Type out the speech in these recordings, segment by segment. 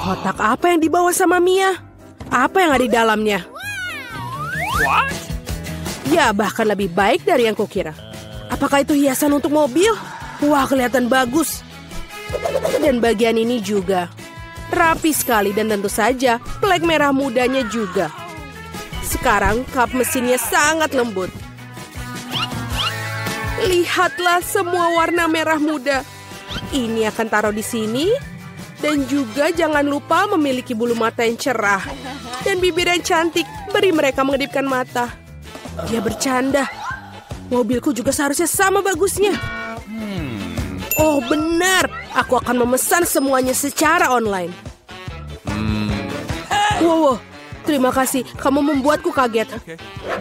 Kotak apa yang dibawa sama Mia? Apa yang ada di dalamnya? What? Ya, bahkan lebih baik dari yang kukira. Apakah itu hiasan untuk mobil? Wah, kelihatan bagus. Dan bagian ini juga. Rapi sekali dan tentu saja plek merah mudanya juga. Sekarang kap mesinnya sangat lembut. Lihatlah semua warna merah muda. Ini akan taruh di sini. Dan juga jangan lupa memiliki bulu mata yang cerah. Dan bibir yang cantik. Beri mereka mengedipkan mata. Dia bercanda. Mobilku juga seharusnya sama bagusnya. Oh benar. Aku akan memesan semuanya secara online. Wow, terima kasih. Kamu membuatku kaget.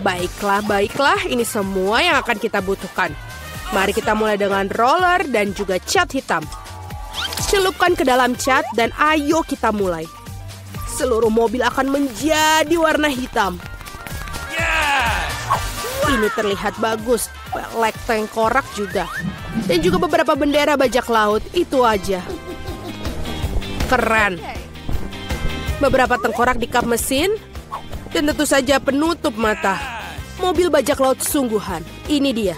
Baiklah. Ini semua yang akan kita butuhkan. Mari kita mulai dengan roller dan juga cat hitam. Celupkan ke dalam cat dan ayo kita mulai. Seluruh mobil akan menjadi warna hitam. Ini terlihat bagus. Pelek tengkorak juga. Dan juga beberapa bendera bajak laut. Itu aja. Keren. Beberapa tengkorak di kap mesin. Dan tentu saja penutup mata. Mobil bajak laut sungguhan. Ini dia.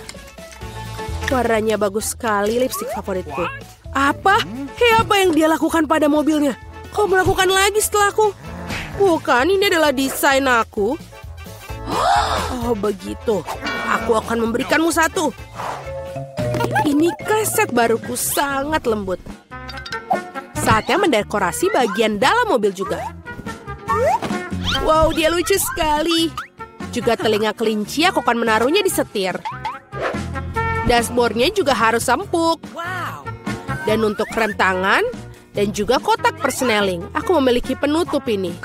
Warnanya bagus sekali, lipstik favoritku. Apa? Hei, apa yang dia lakukan pada mobilnya? Kau melakukan lagi setelahku? Bukan, ini adalah desain aku. Oh, begitu. Aku akan memberikanmu satu. Ini kaset baruku sangat lembut. Saatnya mendekorasi bagian dalam mobil juga. Wow, dia lucu sekali. Juga telinga kelinci aku akan menaruhnya di setir. Dashboardnya juga harus empuk. Dan untuk rem tangan dan juga kotak persneling, aku memiliki penutup ini.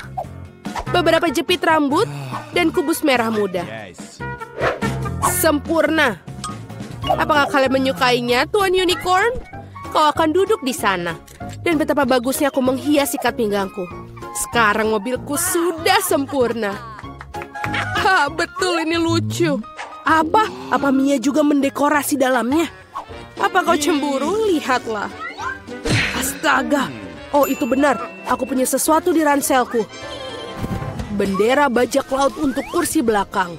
Beberapa jepit rambut dan kubus merah muda. Sempurna. Apakah kalian menyukainya, Tuan Unicorn? Kau akan duduk di sana. Dan betapa bagusnya aku menghias ikat pinggangku. Sekarang mobilku sudah sempurna. Ha, betul ini lucu. Apa Mia juga mendekorasi dalamnya? Apa kau cemburu? Lihatlah. Astaga. Oh, itu benar. Aku punya sesuatu di ranselku. Bendera bajak laut untuk kursi belakang.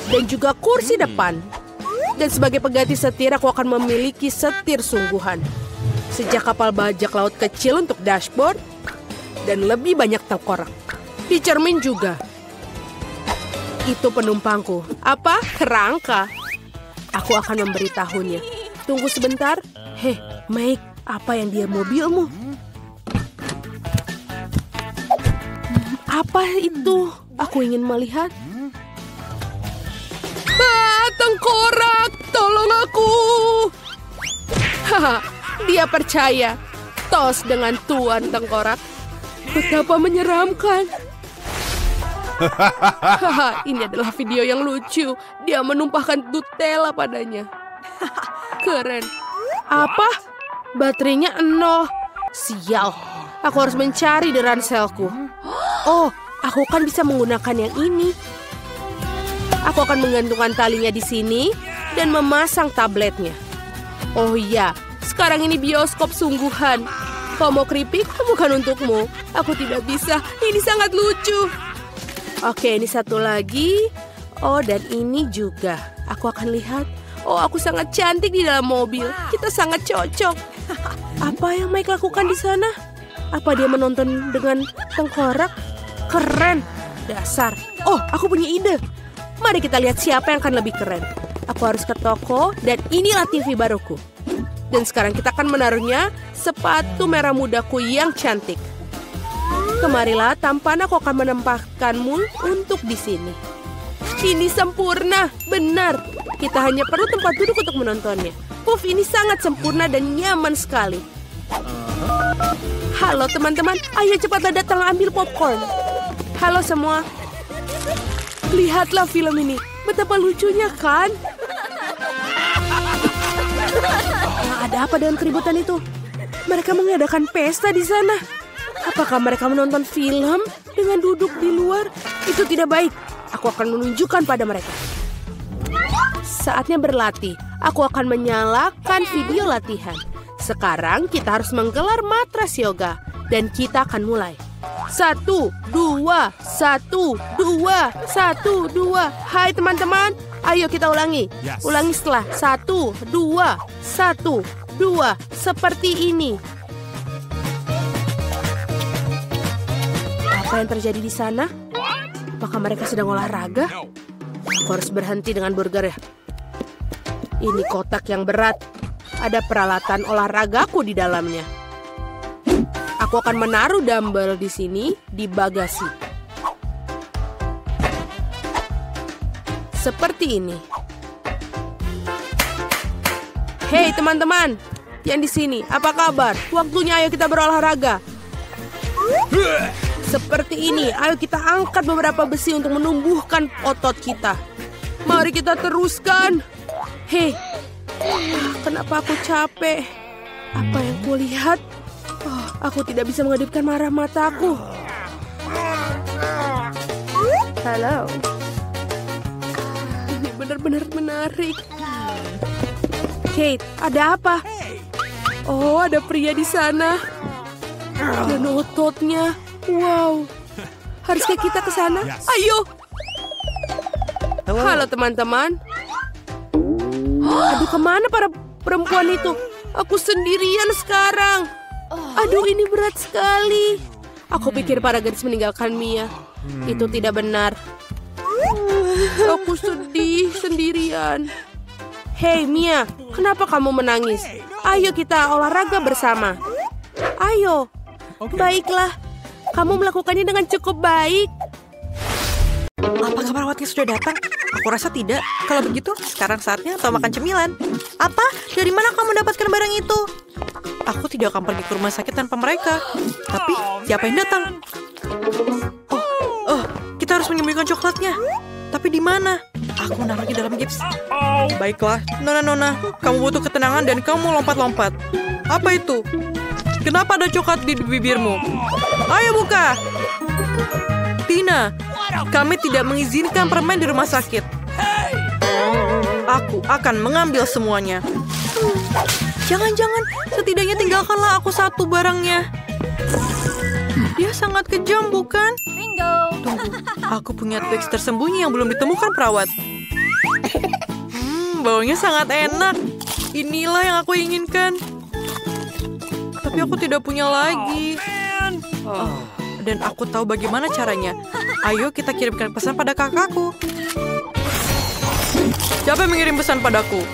Dan juga kursi depan. Dan sebagai pengganti setir, aku akan memiliki setir sungguhan. Sejak kapal bajak laut kecil untuk dashboard. Dan lebih banyak tengkorak. Di cermin juga. Itu penumpangku. Apa? Kerangka. Aku akan memberitahunya. Tunggu sebentar. Hei, Mike, apa yang dia mobilmu? Apa itu? Aku ingin melihat. Tengkorak! Tolong aku! Haha, dia percaya. Tos dengan Tuan Tengkorak. Betapa menyeramkan. Haha, ini adalah video yang lucu. Dia menumpahkan Nutella padanya. Keren. Apa? Baterainya 0. Sial. Aku harus mencari di ranselku. Oh, aku kan bisa menggunakan yang ini. Aku akan menggantungkan talinya di sini dan memasang tabletnya. Oh iya, sekarang ini bioskop sungguhan. Kau mau keripik? Bukan untukmu. Aku tidak bisa. Ini sangat lucu. Oke, ini satu lagi. Oh, dan ini juga. Aku akan lihat. Oh, aku sangat cantik di dalam mobil. Kita sangat cocok. Apa yang Mike lakukan di sana? Apa dia menonton dengan tengkorak? Keren. Dasar. Oh, aku punya ide. Mari kita lihat siapa yang akan lebih keren. Aku harus ke toko dan inilah TV baruku. Dan sekarang kita akan menaruhnya sepatu merah mudaku yang cantik. Kemarilah, tampan aku akan menempatkanmu untuk di sini. Ini sempurna, benar. Kita hanya perlu tempat duduk untuk menontonnya. Puff, ini sangat sempurna dan nyaman sekali. Halo teman-teman, ayo cepatlah datang ambil popcorn. Halo semua. Lihatlah film ini, betapa lucunya kan? Ada apa dengan keributan itu? Mereka mengadakan pesta di sana. Apakah mereka menonton film dengan duduk di luar? Itu tidak baik. Aku akan menunjukkan pada mereka. Saatnya berlatih. Aku akan menyalakan video latihan. Sekarang kita harus menggelar matras yoga. Dan kita akan mulai. 1, 2, 1, 2, 1, 2. Hai teman-teman, ayo kita ulangi. Yes. Ulangi setelah 1, 2, 1, 2. Seperti ini. Apa yang terjadi di sana? Apakah mereka sedang olahraga? Aku harus berhenti dengan burger ya. Ini kotak yang berat. Ada peralatan olahragaku di dalamnya. Aku akan menaruh dumbbell di sini di bagasi. Seperti ini. Hei teman-teman, yang di sini, apa kabar? Waktunya ayo kita berolahraga. Seperti ini, ayo kita angkat beberapa besi untuk menumbuhkan otot kita. Mari kita teruskan. Hei, kenapa aku capek? Apa yang kulihat? Oh, aku tidak bisa mengedipkan marah mataku. Halo. Ini benar-benar menarik. Kate, ada apa? Oh, ada pria di sana. Dan ototnya. Wow. Haruskah kita ke sana? Ayo. Halo teman-teman. Aduh, kemana para perempuan itu? Aku sendirian sekarang. Aduh, ini berat sekali. Aku pikir para gadis meninggalkan Mia. Itu tidak benar. Aku sedih sendirian. Hei Mia, kenapa kamu menangis? Ayo kita olahraga bersama. Ayo. Baiklah. Kamu melakukannya dengan cukup baik. Apakah perawatnya sudah datang? Aku rasa tidak. Kalau begitu, sekarang saatnya atau makan cemilan. Apa? Dari mana kamu mendapatkan barang itu? Aku tidak akan pergi ke rumah sakit tanpa mereka. Tapi, siapa yang datang? Oh, kita harus menyembunyikan coklatnya. Tapi di mana? Aku menaruhnya dalam gips. Baiklah, Nona, kamu butuh ketenangan dan kamu lompat-lompat. Apa itu? Kenapa ada coklat di bibirmu? Ayo buka! Tina, kami tidak mengizinkan permen di rumah sakit. Aku akan mengambil semuanya. Jangan-jangan, setidaknya tinggalkanlah aku satu barangnya. Dia sangat kejam, bukan? Bingo. Tunggu, aku punya twigs tersembunyi yang belum ditemukan perawat. Baunya sangat enak. Inilah yang aku inginkan. Tapi aku tidak punya lagi. Dan aku tahu bagaimana caranya. Ayo kita kirimkan pesan pada kakakku. Siapa yang mengirim pesan padaku?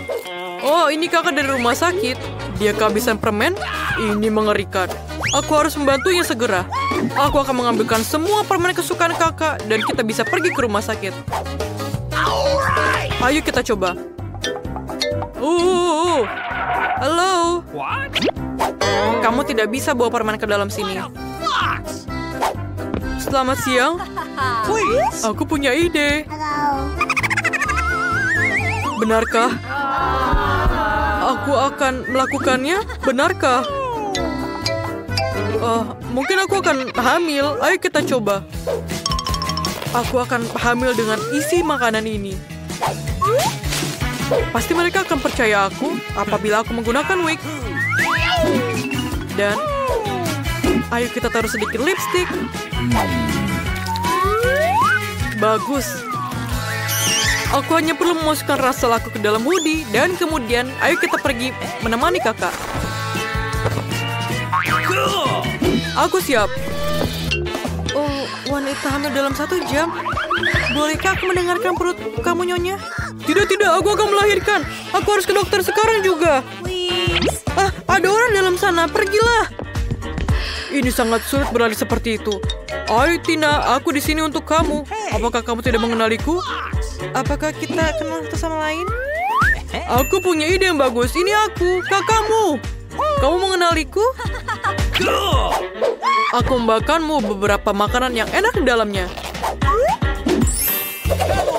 Oh, ini kakak dari rumah sakit. Dia kehabisan permen? Ini mengerikan. Aku harus membantunya segera. Aku akan mengambilkan semua permen kesukaan kakak dan kita bisa pergi ke rumah sakit. Ayo kita coba. Halo. Kamu tidak bisa bawa permen ke dalam sini. Selamat siang. Aku punya ide. Benarkah? Aku akan melakukannya? Benarkah? Mungkin aku akan hamil. Ayo kita coba. Aku akan hamil dengan isi makanan ini. Pasti mereka akan percaya aku apabila aku menggunakan wig. Dan ayo kita taruh sedikit lipstick. Bagus. Aku hanya perlu memasukkan rasa laku ke dalam hoodie. Dan kemudian ayo kita pergi menemani kakak. Aku siap. Oh, wanita hamil dalam 1 jam. Bolehkah aku mendengarkan perut kamu, Nyonya? Tidak, aku akan melahirkan. Aku harus ke dokter sekarang juga. Ada orang dalam sana, pergilah. Ini sangat sulit berlari seperti itu. Ayo Tina, aku di sini untuk kamu. Apakah kamu tidak mengenaliku? Apakah kita kenal satu sama lain? Aku punya ide yang bagus. Ini aku, kakakmu. Kamu mengenaliku? Aku membawakanmu beberapa makanan yang enak di dalamnya.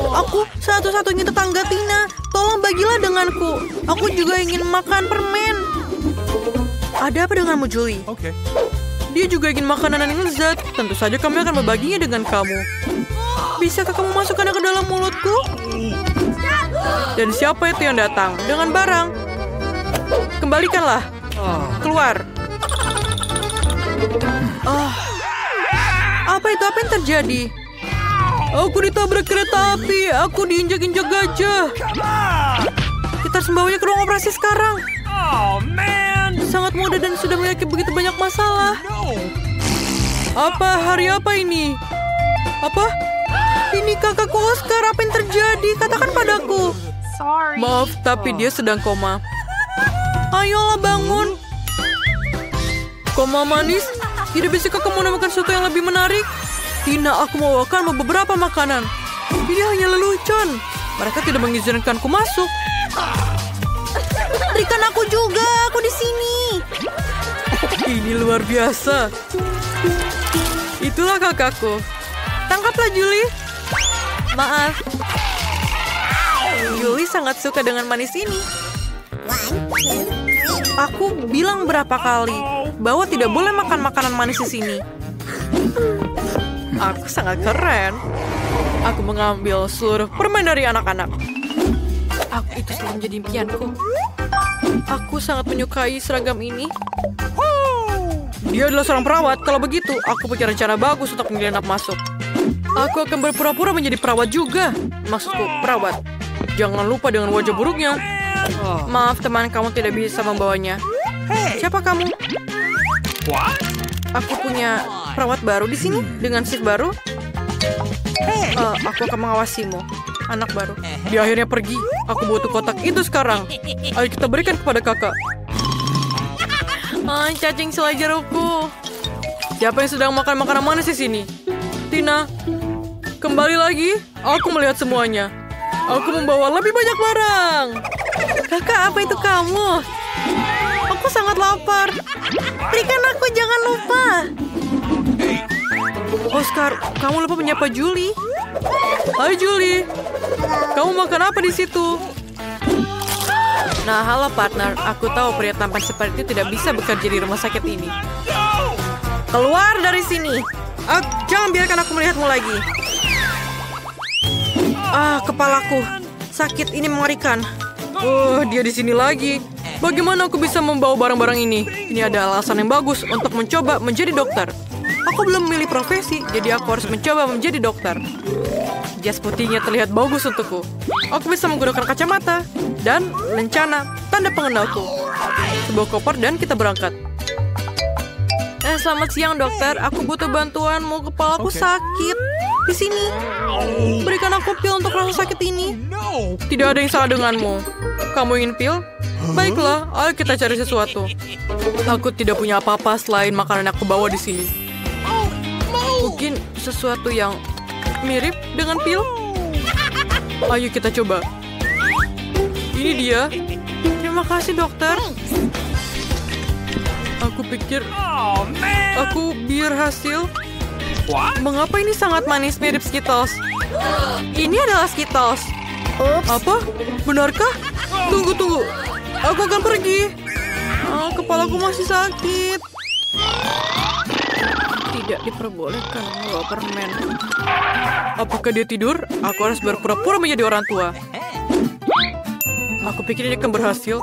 Aku satu-satunya tetangga Tina. Tolong bagilah denganku. Aku juga ingin makan permen. Ada apa denganmu, Julie? Okay. Dia juga ingin makanan yang lezat. Tentu saja kami akan membaginya dengan kamu. Bisakah kamu masukkannya ke dalam mulutku? Dan siapa itu yang datang dengan barang? Kembalikanlah. Keluar. Apa itu? Apa yang terjadi? Aku ditabrak kereta api. Aku diinjak-injak gajah. Kita harus membawanya ke ruang operasi sekarang. Oh, man. Sangat muda dan sudah memiliki begitu banyak masalah. Apa? Hari apa ini? Apa? Ini kakakku Oscar. Apa yang terjadi? Katakan padaku. Sorry. Maaf, tapi dia sedang koma. Ayolah bangun. Koma manis? Tidak bisakah kamu menemukan sesuatu yang lebih menarik? Tina, aku membawakanmu beberapa makanan. Ini hanya lelucon. Mereka tidak mengizinkanku masuk. Berikan aku juga, aku di sini. Ini luar biasa. Itulah kakakku. Tangkaplah Julie. Maaf. Julie sangat suka dengan manis ini. Aku bilang berapa kali bahwa tidak boleh makan makanan manis di sini. Aku sangat keren. Aku mengambil seluruh permen dari anak-anak. Itu selalu menjadi impianku. Aku sangat menyukai seragam ini. Dia adalah seorang perawat. Kalau begitu, aku punya rencana bagus untuk menyelinap masuk. Aku akan berpura-pura menjadi perawat juga. Maksudku, perawat. Jangan lupa dengan wajah buruknya. Maaf, teman, kamu tidak bisa membawanya. Siapa kamu? What? Aku punya perawat baru di sini dengan shift baru. Aku akan mengawasimu, anak baru. Dia akhirnya pergi. Aku butuh kotak itu sekarang. Ayo kita berikan kepada kakak. Cacing selai jerukku. Siapa yang sedang makan makanan manis di sini? Tina, kembali lagi. Aku melihat semuanya. Aku membawa lebih banyak barang. Kakak, apa itu kamu? Aku sangat lapar. Berikan aku, jangan lupa. Oscar, kamu lupa menyapa Julie. Hai Julie, kamu makan apa di situ? Nah, halo partner. Aku tahu pria tampan seperti itu tidak bisa bekerja di rumah sakit ini. Keluar dari sini. Jangan biarkan aku melihatmu lagi. Kepalaku sakit, ini mengerikan. Dia di sini lagi. Bagaimana aku bisa membawa barang-barang ini? Ini ada alasan yang bagus untuk mencoba menjadi dokter. Aku belum memilih profesi, jadi aku harus mencoba menjadi dokter. Jas putihnya terlihat bagus untukku. Aku bisa menggunakan kacamata dan lencana, tanda pengenalku. Sebuah koper dan kita berangkat. Selamat siang dokter, aku butuh bantuanmu. Kepalaku sakit. Di sini. Berikan aku pil untuk rasa sakit ini. Tidak ada yang salah denganmu. Kamu ingin pil? Baiklah, ayo kita cari sesuatu. Aku tidak punya apa-apa selain makanan yang aku bawa di sini. Mungkin sesuatu yang mirip dengan pil? Ayo kita coba. Ini dia. Terima kasih dokter. Aku pikir aku biar hasil. Mengapa ini sangat manis mirip Skittles? Ini adalah Skittles. Apa? Benarkah? Tunggu. Aku akan pergi. Kepalaku masih sakit. Tidak diperbolehkan membawa permen. Apakah dia tidur? Aku harus berpura-pura menjadi orang tua. Aku pikir ini akan berhasil.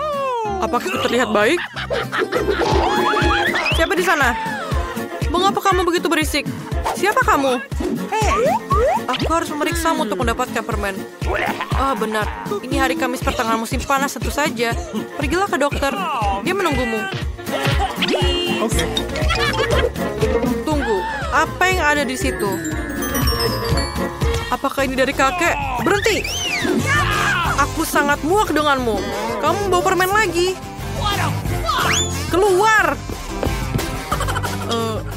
Apakah aku terlihat baik? Siapa di sana? Mengapa kamu begitu berisik? Siapa kamu? Aku harus memeriksamu untuk mendapatkan permen. Benar. Ini hari Kamis pertengahan musim panas tentu saja. Pergilah ke dokter. Dia menunggumu. Tunggu. Apa yang ada di situ? Apakah ini dari kakek? Berhenti! Aku sangat muak denganmu. Kamu bawa permen lagi. Keluar!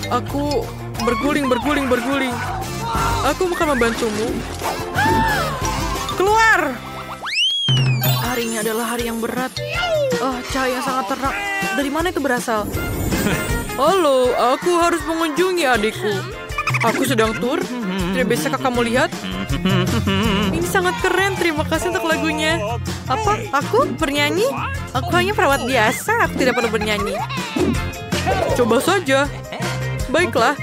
Aku berguling. Aku bukan membantumu. Keluar! Hari ini adalah hari yang berat. Cahaya yang sangat terang. Dari mana itu berasal? Halo, aku harus mengunjungi adikku. Aku sedang tur. Tidak bisakah kamu lihat? Ini sangat keren. Terima kasih untuk lagunya. Apa? Aku bernyanyi? Aku hanya perawat biasa. Aku tidak perlu bernyanyi. Coba saja. Baiklah.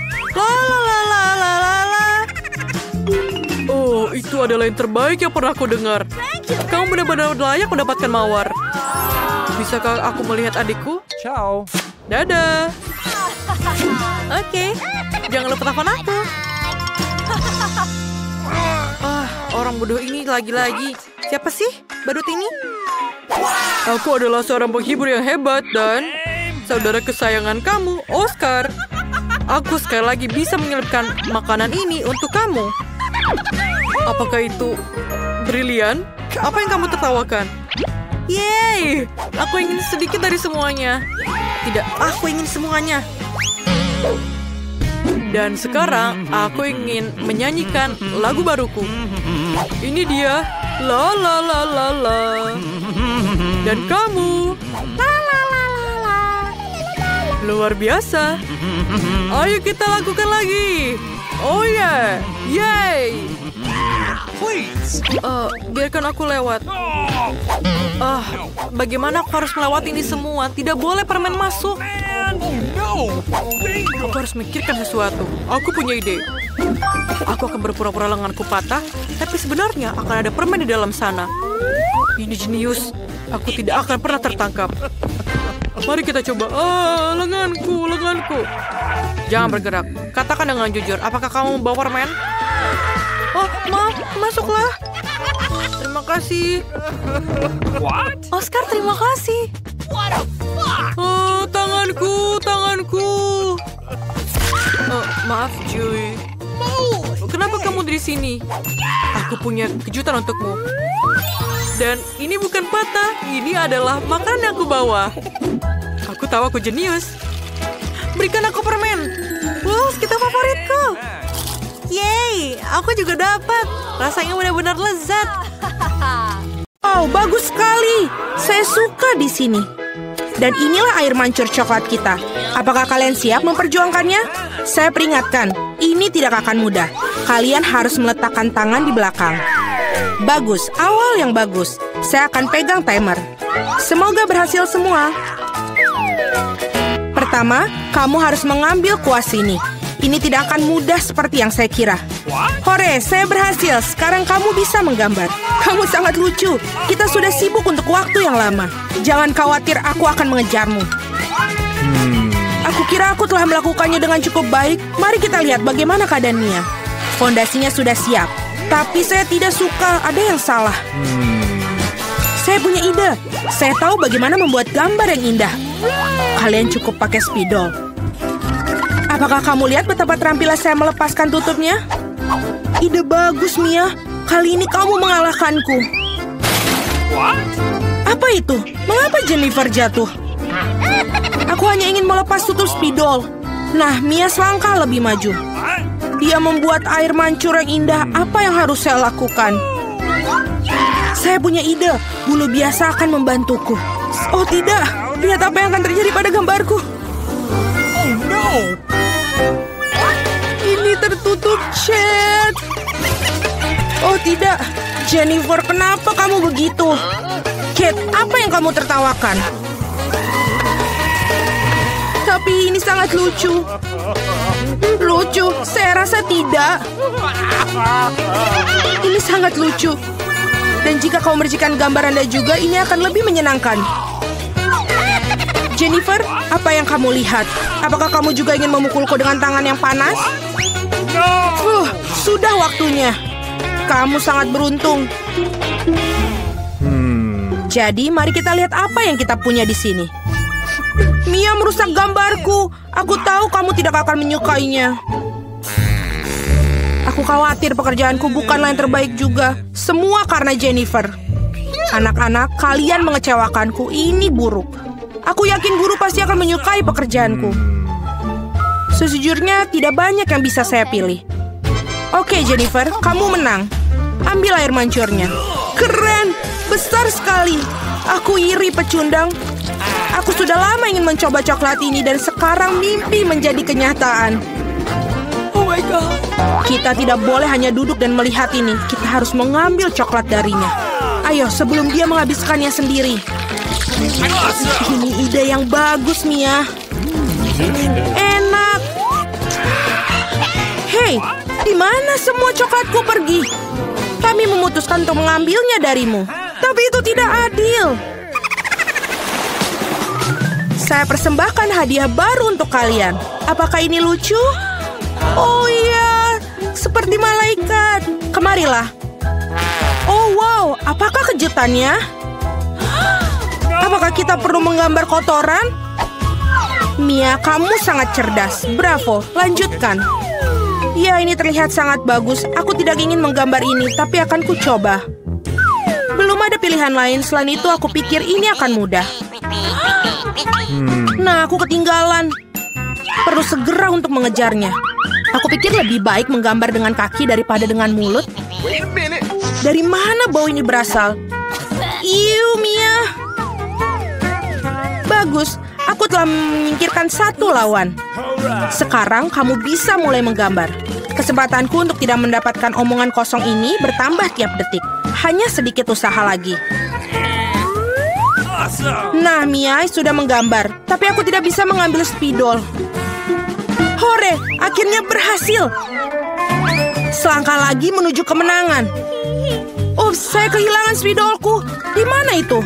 Itu adalah yang terbaik yang pernah aku dengar. Kamu benar-benar layak mendapatkan mawar. Bisakah aku melihat adikku? Ciao. Dadah. Oke, jangan lupa telepon aku. Orang bodoh ini lagi-lagi. Siapa sih badut ini? Aku adalah seorang penghibur yang hebat dan saudara kesayangan kamu, Oscar. Aku sekali lagi bisa menyelipkan makanan ini untuk kamu. Apakah itu brilian? Apa yang kamu tertawakan? Yeay, aku ingin sedikit dari semuanya. Tidak, aku ingin semuanya. Dan sekarang aku ingin menyanyikan lagu baruku. Ini dia, la la la la la. Dan kamu, la la la la la. Luar biasa. Ayo kita lakukan lagi. Oh yeah, yay. Please. Biarkan aku lewat. Bagaimana aku harus melewati ini semua? Tidak boleh permen masuk. Man, no. Aku harus mikirkan sesuatu. Aku punya ide. Aku akan berpura-pura lenganku patah, tapi sebenarnya akan ada permen di dalam sana. Ini jenius. Aku tidak akan pernah tertangkap. Mari kita coba. Lenganku. Jangan bergerak. Katakan dengan jujur, apakah kamu membawa permen? Masuklah. Terima kasih. What? Oscar, terima kasih. Tanganku. Maaf, Joey. Kenapa kamu di sini? Aku punya kejutan untukmu. Dan ini bukan patah, ini adalah makanan yang aku bawa. Aku tahu aku jenius. Berikan aku permen. Wow, kita favoritku. Yeay, aku juga dapat. Rasanya benar-benar lezat. Oh, bagus sekali. Saya suka di sini. Dan inilah air mancur coklat kita. Apakah kalian siap memperjuangkannya? Saya peringatkan, ini tidak akan mudah. Kalian harus meletakkan tangan di belakang. Bagus, awal yang bagus. Saya akan pegang timer. Semoga berhasil semua. Pertama, kamu harus mengambil kuas ini. Ini tidak akan mudah seperti yang saya kira. Hore, saya berhasil. Sekarang kamu bisa menggambar. Kamu sangat lucu. Kita sudah sibuk untuk waktu yang lama. Jangan khawatir, aku akan mengejarmu. Aku kira aku telah melakukannya dengan cukup baik. Mari kita lihat bagaimana keadaan Mia. Fondasinya sudah siap. Tapi saya tidak suka, ada yang salah. Saya punya ide. Saya tahu bagaimana membuat gambar yang indah. Kalian cukup pakai spidol. Apakah kamu lihat betapa terampilnya saya melepaskan tutupnya? Ide bagus, Mia. Kali ini kamu mengalahkanku. What? Apa itu? Mengapa Jennifer jatuh? Aku hanya ingin melepas tutup spidol. Nah, Mia selangkah lebih maju. Dia membuat air mancur yang indah. Apa yang harus saya lakukan? Saya punya ide. Bulu biasa akan membantuku. Oh tidak, lihat apa yang akan terjadi pada gambarku. Oh no. Ini tertutup cat. Oh tidak, Jennifer, kenapa kamu begitu? Kate, apa yang kamu tertawakan? Tapi ini sangat lucu. Lucu? Saya rasa tidak. Ini sangat lucu. Dan jika kau mercikan gambar Anda juga, ini akan lebih menyenangkan. Jennifer, apa yang kamu lihat? Apakah kamu juga ingin memukulku dengan tangan yang panas? Sudah waktunya. Kamu sangat beruntung. Jadi, mari kita lihat apa yang kita punya di sini. Mia merusak gambarku. Aku tahu kamu tidak akan menyukainya. Aku khawatir pekerjaanku bukanlah yang terbaik juga. Semua karena Jennifer. Anak-anak, kalian mengecewakanku. Ini buruk. Aku yakin guru pasti akan menyukai pekerjaanku. Sejujurnya, tidak banyak yang bisa saya pilih. Oke, Jennifer, kamu menang. Ambil air mancurnya. Keren, besar sekali. Aku iri, pecundang. Aku sudah lama ingin mencoba coklat ini dan sekarang mimpi menjadi kenyataan. Oh my God. Kita tidak boleh hanya duduk dan melihat ini. Kita harus mengambil coklat darinya. Ayo, sebelum dia menghabiskannya sendiri. Ini ide yang bagus, Mia. Enak. Hei, di mana semua coklatku pergi? Kami memutuskan untuk mengambilnya darimu. Tapi itu tidak adil. Saya persembahkan hadiah baru untuk kalian. Apakah ini lucu? Oh iya, seperti malaikat. Kemarilah. Oh wow, apakah kejutannya? Apakah kita perlu menggambar kotoran? Mia, kamu sangat cerdas. Bravo, lanjutkan. Ya, ini terlihat sangat bagus. Aku tidak ingin menggambar ini, tapi akan kucoba. Belum ada pilihan lain. Selain itu, aku pikir ini akan mudah. Nah, aku ketinggalan. Perlu segera untuk mengejarnya. Aku pikir lebih baik menggambar dengan kaki daripada dengan mulut. Dari mana bau ini berasal? Iu, Mia. Bagus, aku telah menyingkirkan satu lawan. Sekarang kamu bisa mulai menggambar. Kesempatanku untuk tidak mendapatkan omongan kosong ini bertambah tiap detik. Hanya sedikit usaha lagi. Nah, Mia sudah menggambar, tapi aku tidak bisa mengambil spidol. Hore, akhirnya berhasil. Selangkah lagi menuju kemenangan. Ups, saya kehilangan spidolku. Di mana itu?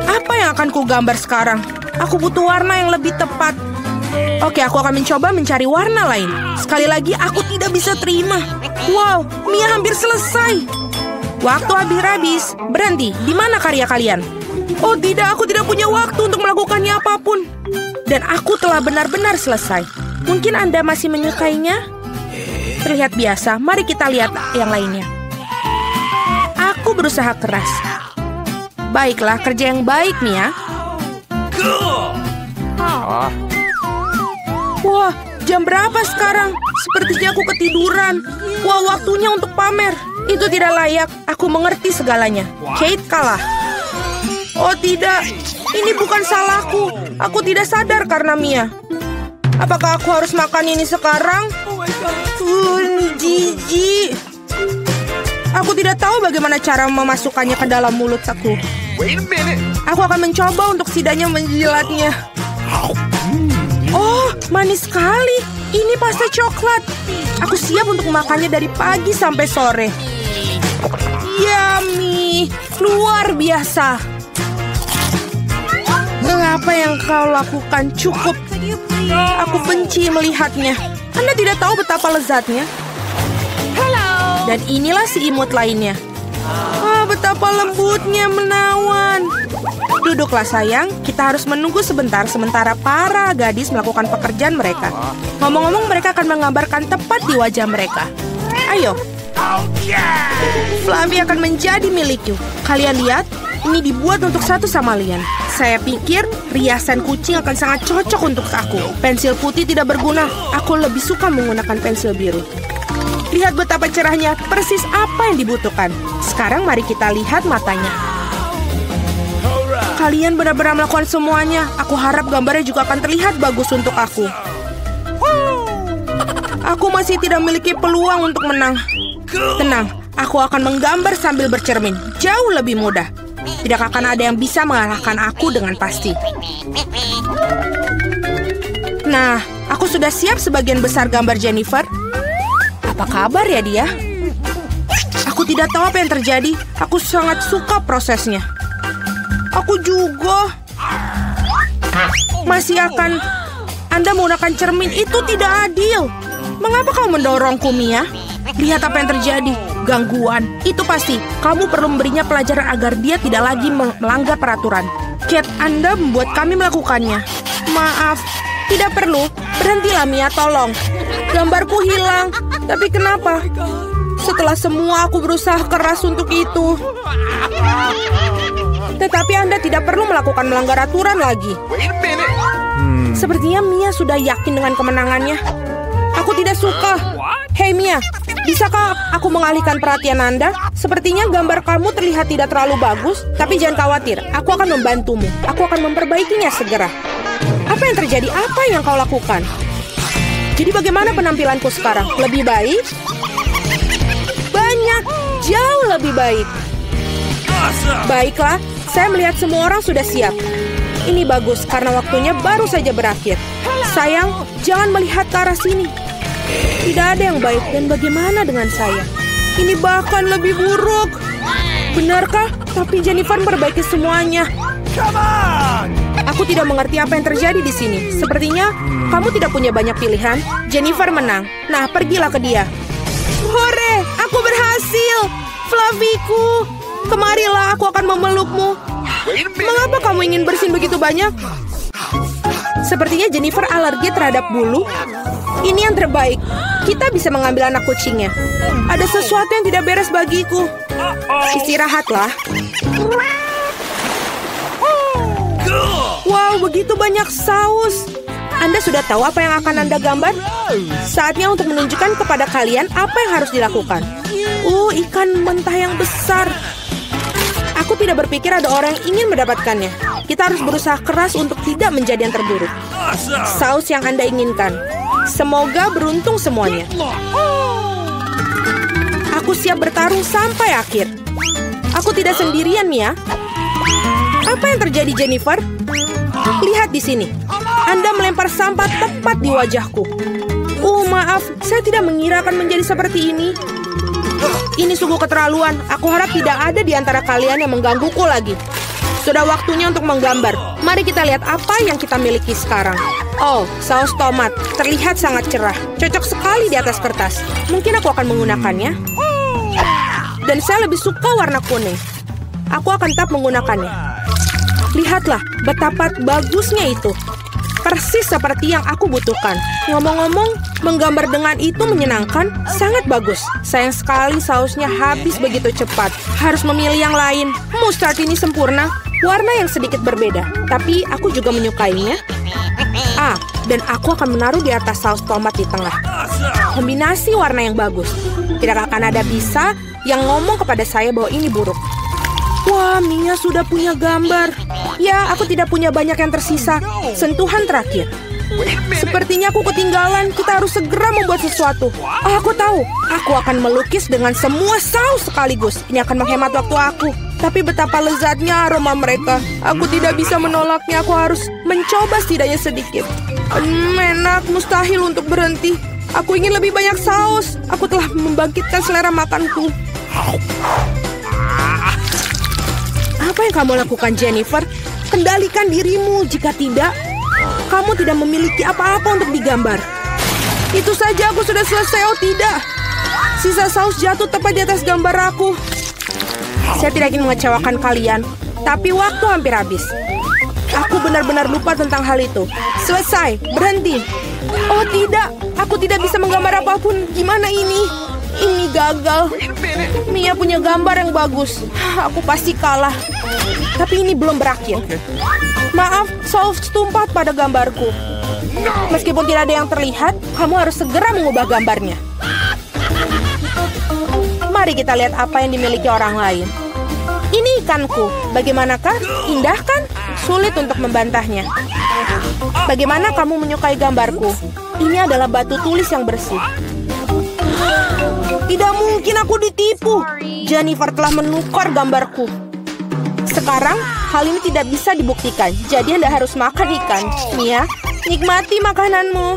Apa yang akan ku gambar sekarang? Aku butuh warna yang lebih tepat. Oke, aku akan mencoba mencari warna lain. Sekali lagi, aku tidak bisa terima. Wow, Mia hampir selesai. Waktu habis. Berhenti, di mana karya kalian? Oh tidak, aku tidak punya waktu untuk melakukannya apapun. Dan aku telah benar-benar selesai. Mungkin Anda masih menyukainya? Terlihat biasa, mari kita lihat yang lainnya. Aku berusaha keras. Baiklah, kerja yang baik, Mia. Wah, jam berapa sekarang? Sepertinya aku ketiduran. Wah, waktunya untuk pamer. Itu tidak layak. Aku mengerti segalanya. Kate kalah. Oh tidak, ini bukan salahku. Aku tidak sadar karena Mia. Apakah aku harus makan ini sekarang? Jijik. Aku tidak tahu bagaimana cara memasukkannya ke dalam mulut aku. Aku akan mencoba untuk setidaknya menjilatnya. Oh, manis sekali. Ini pasta coklat. Aku siap untuk memakannya dari pagi sampai sore. Yummy, luar biasa. Apa yang kau lakukan cukup. Aku benci melihatnya. Anda tidak tahu betapa lezatnya. Dan inilah si imut lainnya. Betapa lembutnya menawan. Duduklah sayang, kita harus menunggu sebentar sementara para gadis melakukan pekerjaan mereka. Ngomong-ngomong, mereka akan menggambarkan tepat di wajah mereka. Ayo. Fluffy akan menjadi milikku. Kalian lihat, ini dibuat untuk satu sama lain. Saya pikir riasan kucing akan sangat cocok untuk aku. Pensil putih tidak berguna. Aku lebih suka menggunakan pensil biru. Lihat betapa cerahnya, persis apa yang dibutuhkan. Sekarang mari kita lihat matanya. Kalian benar-benar melakukan semuanya. Aku harap gambarnya juga akan terlihat bagus untuk aku. Aku masih tidak memiliki peluang untuk menang. Tenang, aku akan menggambar sambil bercermin. Jauh lebih mudah. Tidak akan ada yang bisa mengalahkan aku dengan pasti. Nah, aku sudah siap sebagian besar gambar Jennifer. Apa kabar ya dia? Aku tidak tahu apa yang terjadi. Aku sangat suka prosesnya. Aku juga. Masih akan Anda menggunakan cermin itu tidak adil. Mengapa kau mendorongku, Mia? Lihat apa yang terjadi. Gangguan. Itu pasti. Kamu perlu memberinya pelajaran agar dia tidak lagi melanggar peraturan. Kate, Anda membuat kami melakukannya. Maaf. Tidak perlu. Berhentilah, Mia, tolong. Gambarku hilang. Tapi kenapa? Setelah semua aku berusaha keras untuk itu. Tetapi Anda tidak perlu melakukan melanggar aturan lagi. Sepertinya Mia sudah yakin dengan kemenangannya. Aku tidak suka. Hei Mia, bisakah aku mengalihkan perhatian Anda? Sepertinya gambar kamu terlihat tidak terlalu bagus. Tapi jangan khawatir, aku akan membantumu. Aku akan memperbaikinya segera. Apa yang terjadi? Apa yang kau lakukan? Jadi bagaimana penampilanku sekarang? Lebih baik? Banyak, jauh lebih baik. Baiklah, saya melihat semua orang sudah siap. Ini bagus karena waktunya baru saja berakhir. Sayang, jangan melihat ke arah sini. Tidak ada yang baik dan bagaimana dengan saya? Ini bahkan lebih buruk. Benarkah? Tapi Jennifer memperbaiki semuanya. Come on! Aku tidak mengerti apa yang terjadi di sini. Sepertinya kamu tidak punya banyak pilihan. Jennifer menang. Nah, pergilah ke dia. Hore, aku berhasil. Fluffyku, kemarilah, aku akan memelukmu. Mengapa kamu ingin bersin begitu banyak? Sepertinya Jennifer alergi terhadap bulu. Ini yang terbaik. Kita bisa mengambil anak kucingnya. Ada sesuatu yang tidak beres bagiku. Istirahatlah. Wow, begitu banyak saus. Anda sudah tahu apa yang akan Anda gambar? Saatnya untuk menunjukkan kepada kalian apa yang harus dilakukan. Ikan mentah yang besar. Aku tidak berpikir ada orang yang ingin mendapatkannya. Kita harus berusaha keras untuk tidak menjadi yang terburuk. Saus yang Anda inginkan. Semoga beruntung semuanya. Aku siap bertarung sampai akhir. Aku tidak sendirian, Mia. Apa yang terjadi, Jennifer? Lihat di sini. Anda melempar sampah tepat di wajahku. Maaf, saya tidak mengira akan menjadi seperti ini. Ini sungguh keterlaluan. Aku harap tidak ada di antara kalian yang menggangguku lagi. Sudah waktunya untuk menggambar. Mari kita lihat apa yang kita miliki sekarang. Saus tomat. Terlihat sangat cerah. Cocok sekali di atas kertas. Mungkin aku akan menggunakannya. Dan saya lebih suka warna kuning. Aku akan tetap menggunakannya. Lihatlah betapa bagusnya itu. Persis seperti yang aku butuhkan. Ngomong-ngomong, menggambar dengan itu menyenangkan, sangat bagus. Sayang sekali sausnya habis begitu cepat. Harus memilih yang lain. Mustard ini sempurna. Warna yang sedikit berbeda. Tapi aku juga menyukainya. Dan aku akan menaruh di atas saus tomat di tengah. Kombinasi warna yang bagus. Tidak akan ada bisa yang ngomong kepada saya bahwa ini buruk. Wah, Mia sudah punya gambar. Ya, aku tidak punya banyak yang tersisa. Sentuhan terakhir. Sepertinya aku ketinggalan. Kita harus segera membuat sesuatu. Aku tahu. Aku akan melukis dengan semua saus sekaligus. Ini akan menghemat waktu aku. Tapi betapa lezatnya aroma mereka. Aku tidak bisa menolaknya. Aku harus mencoba setidaknya sedikit. Enak, mustahil untuk berhenti. Aku ingin lebih banyak saus. Aku telah membangkitkan selera makanku. Apa yang kamu lakukan, Jennifer? Kendalikan dirimu. Jika tidak, kamu tidak memiliki apa-apa untuk digambar. Itu saja, aku sudah selesai. Tidak. Sisa saus jatuh tepat di atas gambar aku. Saya tidak ingin mengecewakan kalian, tapi waktu hampir habis. Aku benar-benar lupa tentang hal itu. Selesai. Berhenti. Tidak. Aku tidak bisa menggambar apapun. Gimana ini? Ini gagal. Mia punya gambar yang bagus. Aku pasti kalah. Tapi ini belum berakhir. Maaf, saus tumpah pada gambarku. Meskipun tidak ada yang terlihat, kamu harus segera mengubah gambarnya. Mari kita lihat apa yang dimiliki orang lain. Ini ikanku. Bagaimanakah? Indah kan? Sulit untuk membantahnya. Bagaimana kamu menyukai gambarku? Ini adalah batu tulis yang bersih. Tidak mungkin aku ditipu. Jennifer telah menukar gambarku. Sekarang, hal ini tidak bisa dibuktikan. Jadi Anda harus makan ikan. Mia, nikmati makananmu.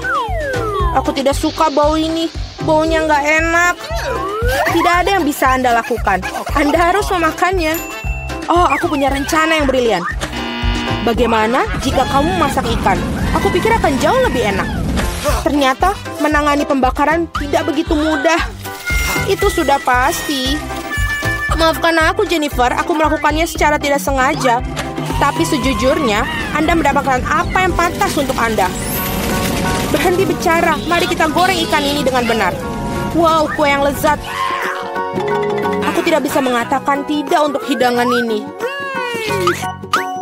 Aku tidak suka bau ini. Baunya nggak enak. Tidak ada yang bisa Anda lakukan. Anda harus memakannya. Aku punya rencana yang brilian. Bagaimana jika kamu masak ikan? Aku pikir akan jauh lebih enak. Ternyata menangani pembakaran tidak begitu mudah. Itu sudah pasti. Maafkan aku, Jennifer. Aku melakukannya secara tidak sengaja. Tapi sejujurnya, Anda mendapatkan apa yang pantas untuk Anda. Berhenti bicara. Mari kita goreng ikan ini dengan benar. Wow, kue yang lezat. Aku tidak bisa mengatakan tidak untuk hidangan ini.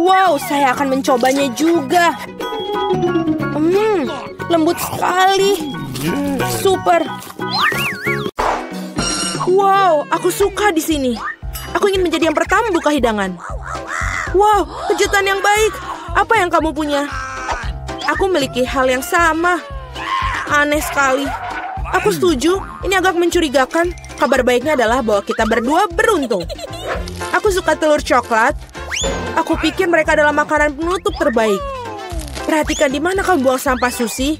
Wow, saya akan mencobanya juga. Lembut sekali. Super. Wow, aku suka di sini. Aku ingin menjadi yang pertama buka hidangan. Wow, kejutan yang baik. Apa yang kamu punya? Aku memiliki hal yang sama. Aneh sekali. Aku setuju, ini agak mencurigakan. Kabar baiknya adalah bahwa kita berdua beruntung. Aku suka telur coklat. Aku pikir mereka adalah makanan penutup terbaik. Perhatikan di mana kamu buang sampah, Susie.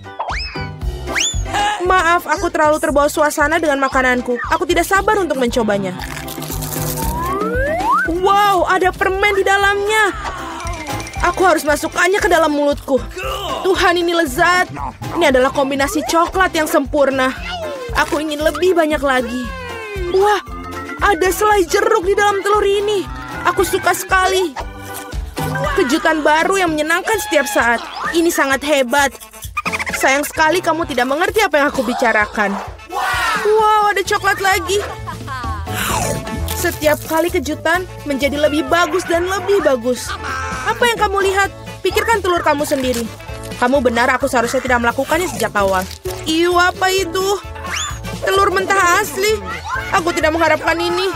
Maaf, aku terlalu terbawa suasana dengan makananku. Aku tidak sabar untuk mencobanya. Wow, ada permen di dalamnya. Aku harus masukkannya ke dalam mulutku. Tuhan, ini lezat. Ini adalah kombinasi coklat yang sempurna. Aku ingin lebih banyak lagi. Wah, ada selai jeruk di dalam telur ini. Aku suka sekali. Kejutan baru yang menyenangkan setiap saat. Ini sangat hebat. Sayang sekali kamu tidak mengerti apa yang aku bicarakan. Wow, ada coklat lagi. Setiap kali kejutan menjadi lebih bagus dan lebih bagus. Apa yang kamu lihat? Pikirkan telur kamu sendiri. Kamu benar, aku seharusnya tidak melakukannya sejak awal. Iu, apa itu? Telur mentah asli. Aku tidak mengharapkan ini.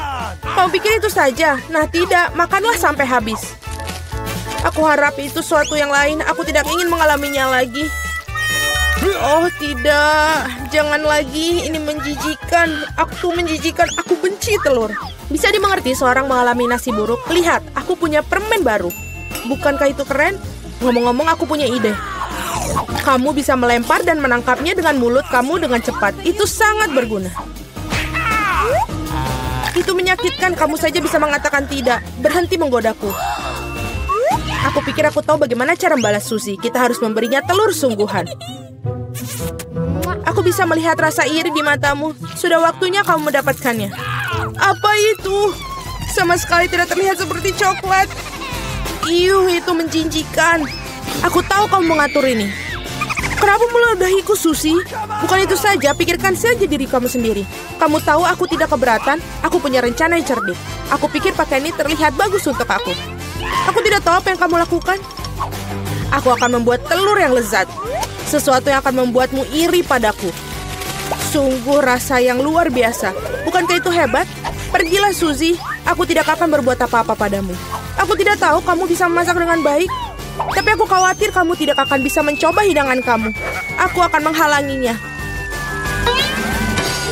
Kamu pikir itu saja? Nah, tidak. Makanlah sampai habis. Aku harap itu suatu yang lain. Aku tidak ingin mengalaminya lagi. Oh, tidak. Jangan lagi. Ini menjijikan. Aku menjijikan. Aku benci telur. Bisa dimengerti seorang mengalami nasi buruk. Lihat, aku punya permen baru. Bukankah itu keren? Ngomong-ngomong, aku punya ide. Kamu bisa melempar dan menangkapnya dengan mulut kamu dengan cepat. Itu sangat berguna. Itu menyakitkan. Kamu saja bisa mengatakan tidak. Berhenti menggodaku. Aku pikir aku tahu bagaimana cara membalas Suzy. Kita harus memberinya telur sungguhan. Aku bisa melihat rasa iri di matamu. Sudah waktunya kamu mendapatkannya. Apa itu? Sama sekali tidak terlihat seperti coklat. Iuh, itu menjijikkan. Aku tahu kamu mengatur ini. Kenapa meludahiku, Suzy? Bukan itu saja, pikirkan saja diri kamu sendiri. Kamu tahu aku tidak keberatan. Aku punya rencana yang cerdik. Aku pikir pakaian ini terlihat bagus untuk aku. Aku tidak tahu apa yang kamu lakukan. Aku akan membuat telur yang lezat. Sesuatu yang akan membuatmu iri padaku. Sungguh rasa yang luar biasa. Bukankah itu hebat? Pergilah, Suzy. Aku tidak akan berbuat apa-apa padamu. Aku tidak tahu kamu bisa memasak dengan baik. Tapi aku khawatir kamu tidak akan bisa mencoba hidangan kamu. Aku akan menghalanginya.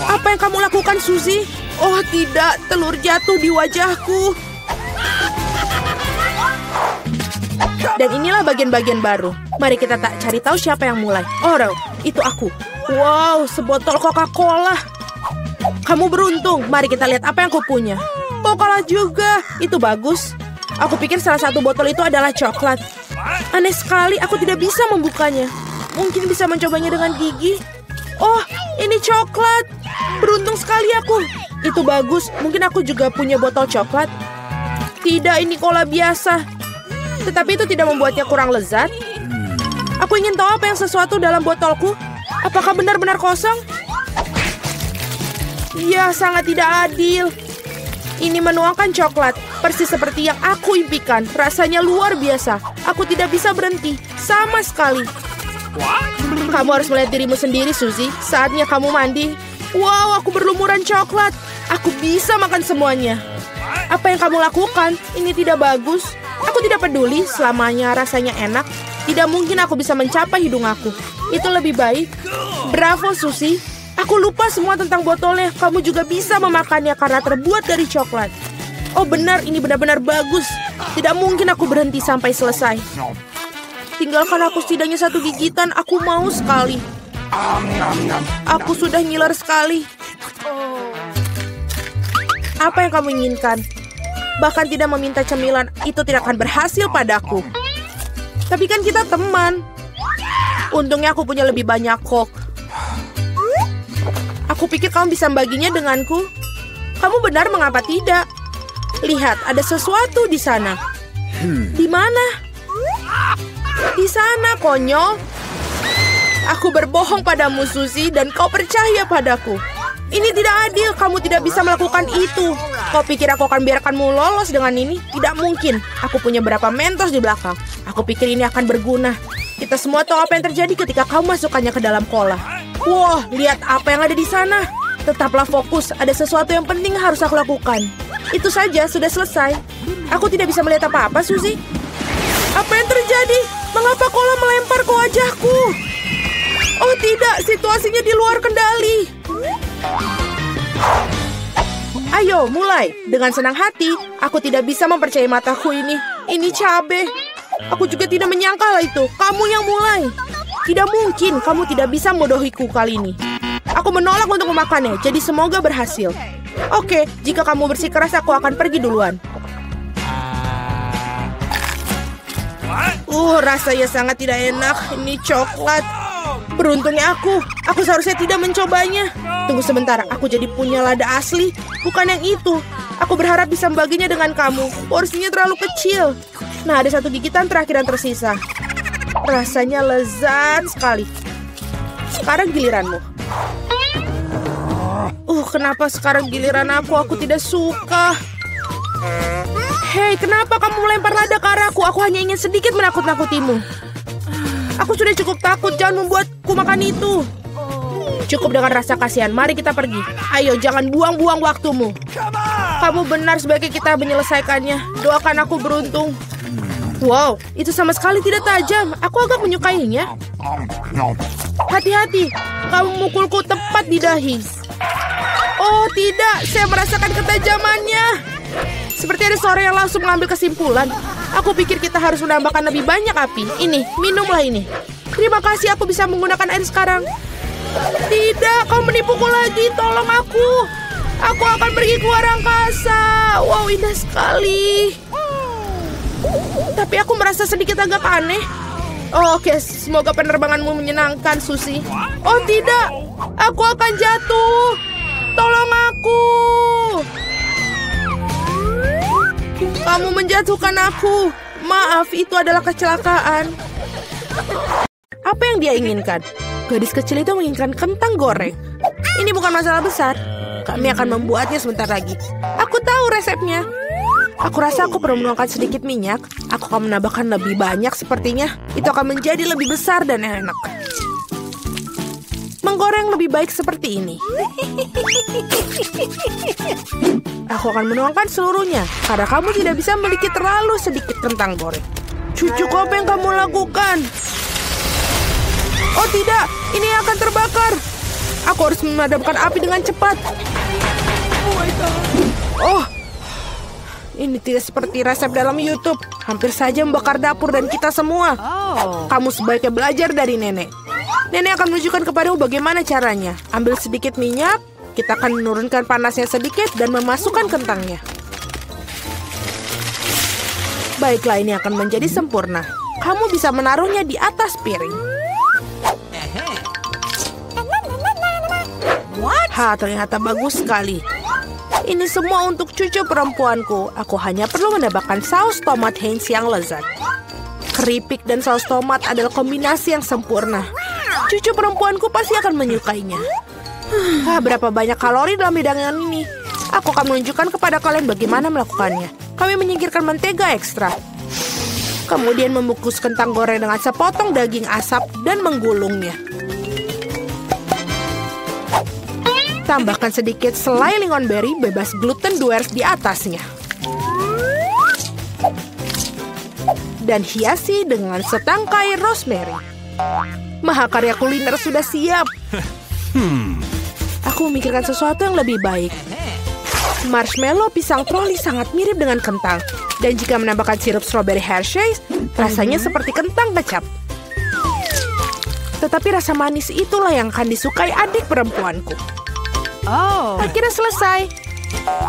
Apa yang kamu lakukan, Suzy? Oh tidak, telur jatuh di wajahku. Dan inilah bagian-bagian baru. Mari kita tak cari tahu siapa yang mulai. Oh, itu aku. Wow, sebotol Coca-Cola. Kamu beruntung. Mari kita lihat apa yang aku punya. Oh, kalah juga. Itu bagus. Aku pikir salah satu botol itu adalah coklat. Aneh sekali, aku tidak bisa membukanya. Mungkin bisa mencobanya dengan gigi. Oh, ini coklat. Beruntung sekali aku. Itu bagus. Mungkin aku juga punya botol coklat. Tidak, ini cola biasa. Tetapi itu tidak membuatnya kurang lezat. Aku ingin tahu apa yang sesuatu dalam botolku. Apakah benar-benar kosong? Ya, sangat tidak adil. Ini menuangkan coklat, persis seperti yang aku impikan. Rasanya luar biasa. Aku tidak bisa berhenti, sama sekali. Kamu harus melihat dirimu sendiri, Suzy. Saatnya kamu mandi. Wow, aku berlumuran coklat. Aku bisa makan semuanya. Apa yang kamu lakukan? Ini tidak bagus. Aku tidak peduli, selamanya rasanya enak. Tidak mungkin aku bisa mencapai hidung aku. Itu lebih baik. Bravo, Suzy. Aku lupa semua tentang botolnya. Kamu juga bisa memakannya karena terbuat dari coklat. Oh benar, ini benar-benar bagus. Tidak mungkin aku berhenti sampai selesai. Tinggalkan aku setidaknya satu gigitan. Aku mau sekali. Aku sudah ngiler sekali. Apa yang kamu inginkan? Bahkan tidak meminta cemilan, itu tidak akan berhasil padaku. Tapi kan kita teman. Untungnya aku punya lebih banyak Coke. Aku pikir kamu bisa membaginya denganku. Kamu benar, mengapa tidak? Lihat, ada sesuatu di sana. Di mana? Di sana, konyol. Aku berbohong padamu, Suzy, dan kau percaya padaku. Ini tidak adil, kamu tidak bisa melakukan itu. Kau pikir aku akan biarkanmu lolos dengan ini? Tidak mungkin. Aku punya berapa Mentos di belakang. Aku pikir ini akan berguna. Kita semua tahu apa yang terjadi ketika kau masukkannya ke dalam cola. Wah, lihat apa yang ada di sana. Tetaplah fokus, ada sesuatu yang penting harus aku lakukan. Itu saja, sudah selesai. Aku tidak bisa melihat apa-apa, Suzy. Apa yang terjadi? Mengapa cola melempar ke wajahku? Oh tidak, situasinya di luar kendali. Ayo, mulai. Dengan senang hati, aku tidak bisa mempercayai mataku ini. Ini cabai. Aku juga tidak menyangka hal itu. Kamu yang mulai. Tidak mungkin kamu tidak bisa membodohiku kali ini. Aku menolak untuk memakannya, jadi semoga berhasil. Oke, jika kamu bersikeras, aku akan pergi duluan. What? Rasanya sangat tidak enak. Ini coklat. Beruntungnya aku seharusnya tidak mencobanya. Tunggu sebentar, aku jadi punya lada asli. Bukan yang itu. Aku berharap bisa membaginya dengan kamu. Porsinya terlalu kecil. Nah, ada satu gigitan terakhir yang tersisa. Rasanya lezat sekali. Sekarang giliranmu. Kenapa sekarang giliran aku? Aku tidak suka. Hei, kenapa kamu melempar lada ke arahku? Aku hanya ingin sedikit menakut-nakutimu. Aku sudah cukup takut, jangan membuatku makan itu. Cukup dengan rasa kasihan, mari kita pergi. Ayo, jangan buang-buang waktumu. Kamu benar, sebaiknya kita menyelesaikannya. Doakan aku beruntung. Wow, itu sama sekali tidak tajam. Aku agak menyukainya. Hati-hati, kamu memukulku tepat di dahi. Oh tidak, saya merasakan ketajamannya. Seperti ada seorang yang langsung mengambil kesimpulan. Aku pikir kita harus menambahkan lebih banyak api. Ini, minumlah ini. Terima kasih, aku bisa menggunakan air sekarang. Tidak, kau menipuku lagi. Tolong aku. Aku akan pergi ke luar angkasa. Wow, indah sekali. Tapi aku merasa sedikit agak aneh. Oke, semoga penerbanganmu menyenangkan, Susi. Oh tidak, aku akan jatuh. Tolong aku. Kamu menjatuhkan aku. Maaf, itu adalah kecelakaan. Apa yang dia inginkan? Gadis kecil itu menginginkan kentang goreng. Ini bukan masalah besar. Kami akan membuatnya sebentar lagi. Aku tahu resepnya. Aku rasa aku perlu menuangkan sedikit minyak. Aku akan menambahkan lebih banyak sepertinya. Itu akan menjadi lebih besar dan enak. Menggoreng lebih baik seperti ini. Aku akan menuangkan seluruhnya. Karena kamu tidak bisa memiliki terlalu sedikit kentang goreng. Cucuku, apa yang kamu lakukan? Oh tidak, ini akan terbakar. Aku harus memadamkan api dengan cepat. Oh, ini tidak seperti resep dalam YouTube. Hampir saja membakar dapur dan kita semua. Kamu sebaiknya belajar dari nenek. Nenek akan menunjukkan kepadamu bagaimana caranya. Ambil sedikit minyak, kita akan menurunkan panasnya sedikit dan memasukkan kentangnya. Baiklah, ini akan menjadi sempurna. Kamu bisa menaruhnya di atas piring. Ternyata bagus sekali. Ini semua untuk cucu perempuanku. Aku hanya perlu menambahkan saus tomat Heinz yang lezat. Keripik dan saus tomat adalah kombinasi yang sempurna. Cucu perempuanku pasti akan menyukainya. Berapa banyak kalori dalam hidangan ini? Aku akan menunjukkan kepada kalian bagaimana melakukannya. Kami menyingkirkan mentega ekstra. Kemudian membungkus kentang goreng dengan sepotong daging asap dan menggulungnya. Tambahkan sedikit selai lingonberry bebas gluten Duers di atasnya. Dan hiasi dengan setangkai rosemary. Mahakarya kuliner sudah siap. Aku memikirkan sesuatu yang lebih baik. Marshmallow pisang troli sangat mirip dengan kentang. Dan jika menambahkan sirup strawberry Hershey's, rasanya seperti kentang kecap. Tetapi rasa manis itulah yang akan disukai adik perempuanku. Akhirnya selesai.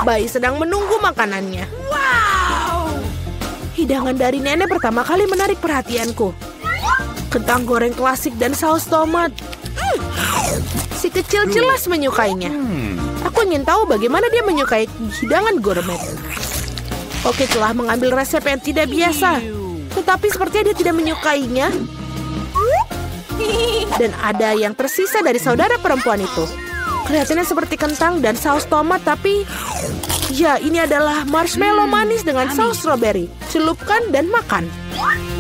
Bayi sedang menunggu makanannya. Wow! Hidangan dari nenek pertama kali menarik perhatianku. Kentang goreng klasik dan saus tomat. Si kecil jelas menyukainya. Aku ingin tahu bagaimana dia menyukai hidangan gourmet. Oke, telah mengambil resep yang tidak biasa. Tetapi sepertinya dia tidak menyukainya. Dan ada yang tersisa dari saudara perempuan itu. Kelihatannya seperti kentang dan saus tomat, tapi ya, ini adalah marshmallow manis dengan saus strawberry. Celupkan dan makan.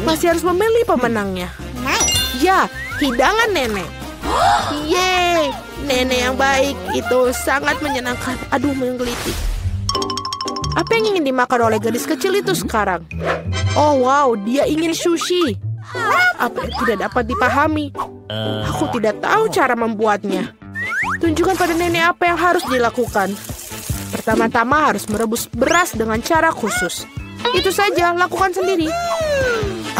Masih harus memilih pemenangnya. Ya, hidangan nenek. Yeay, nenek yang baik. Itu sangat menyenangkan. Aduh, menggelitik. Apa yang ingin dimakan oleh gadis kecil itu sekarang? Oh wow, dia ingin sushi. Apa yang tidak dapat dipahami? Aku tidak tahu cara membuatnya. Tunjukkan pada nenek apa yang harus dilakukan. Pertama-tama harus merebus beras dengan cara khusus. Itu saja, lakukan sendiri.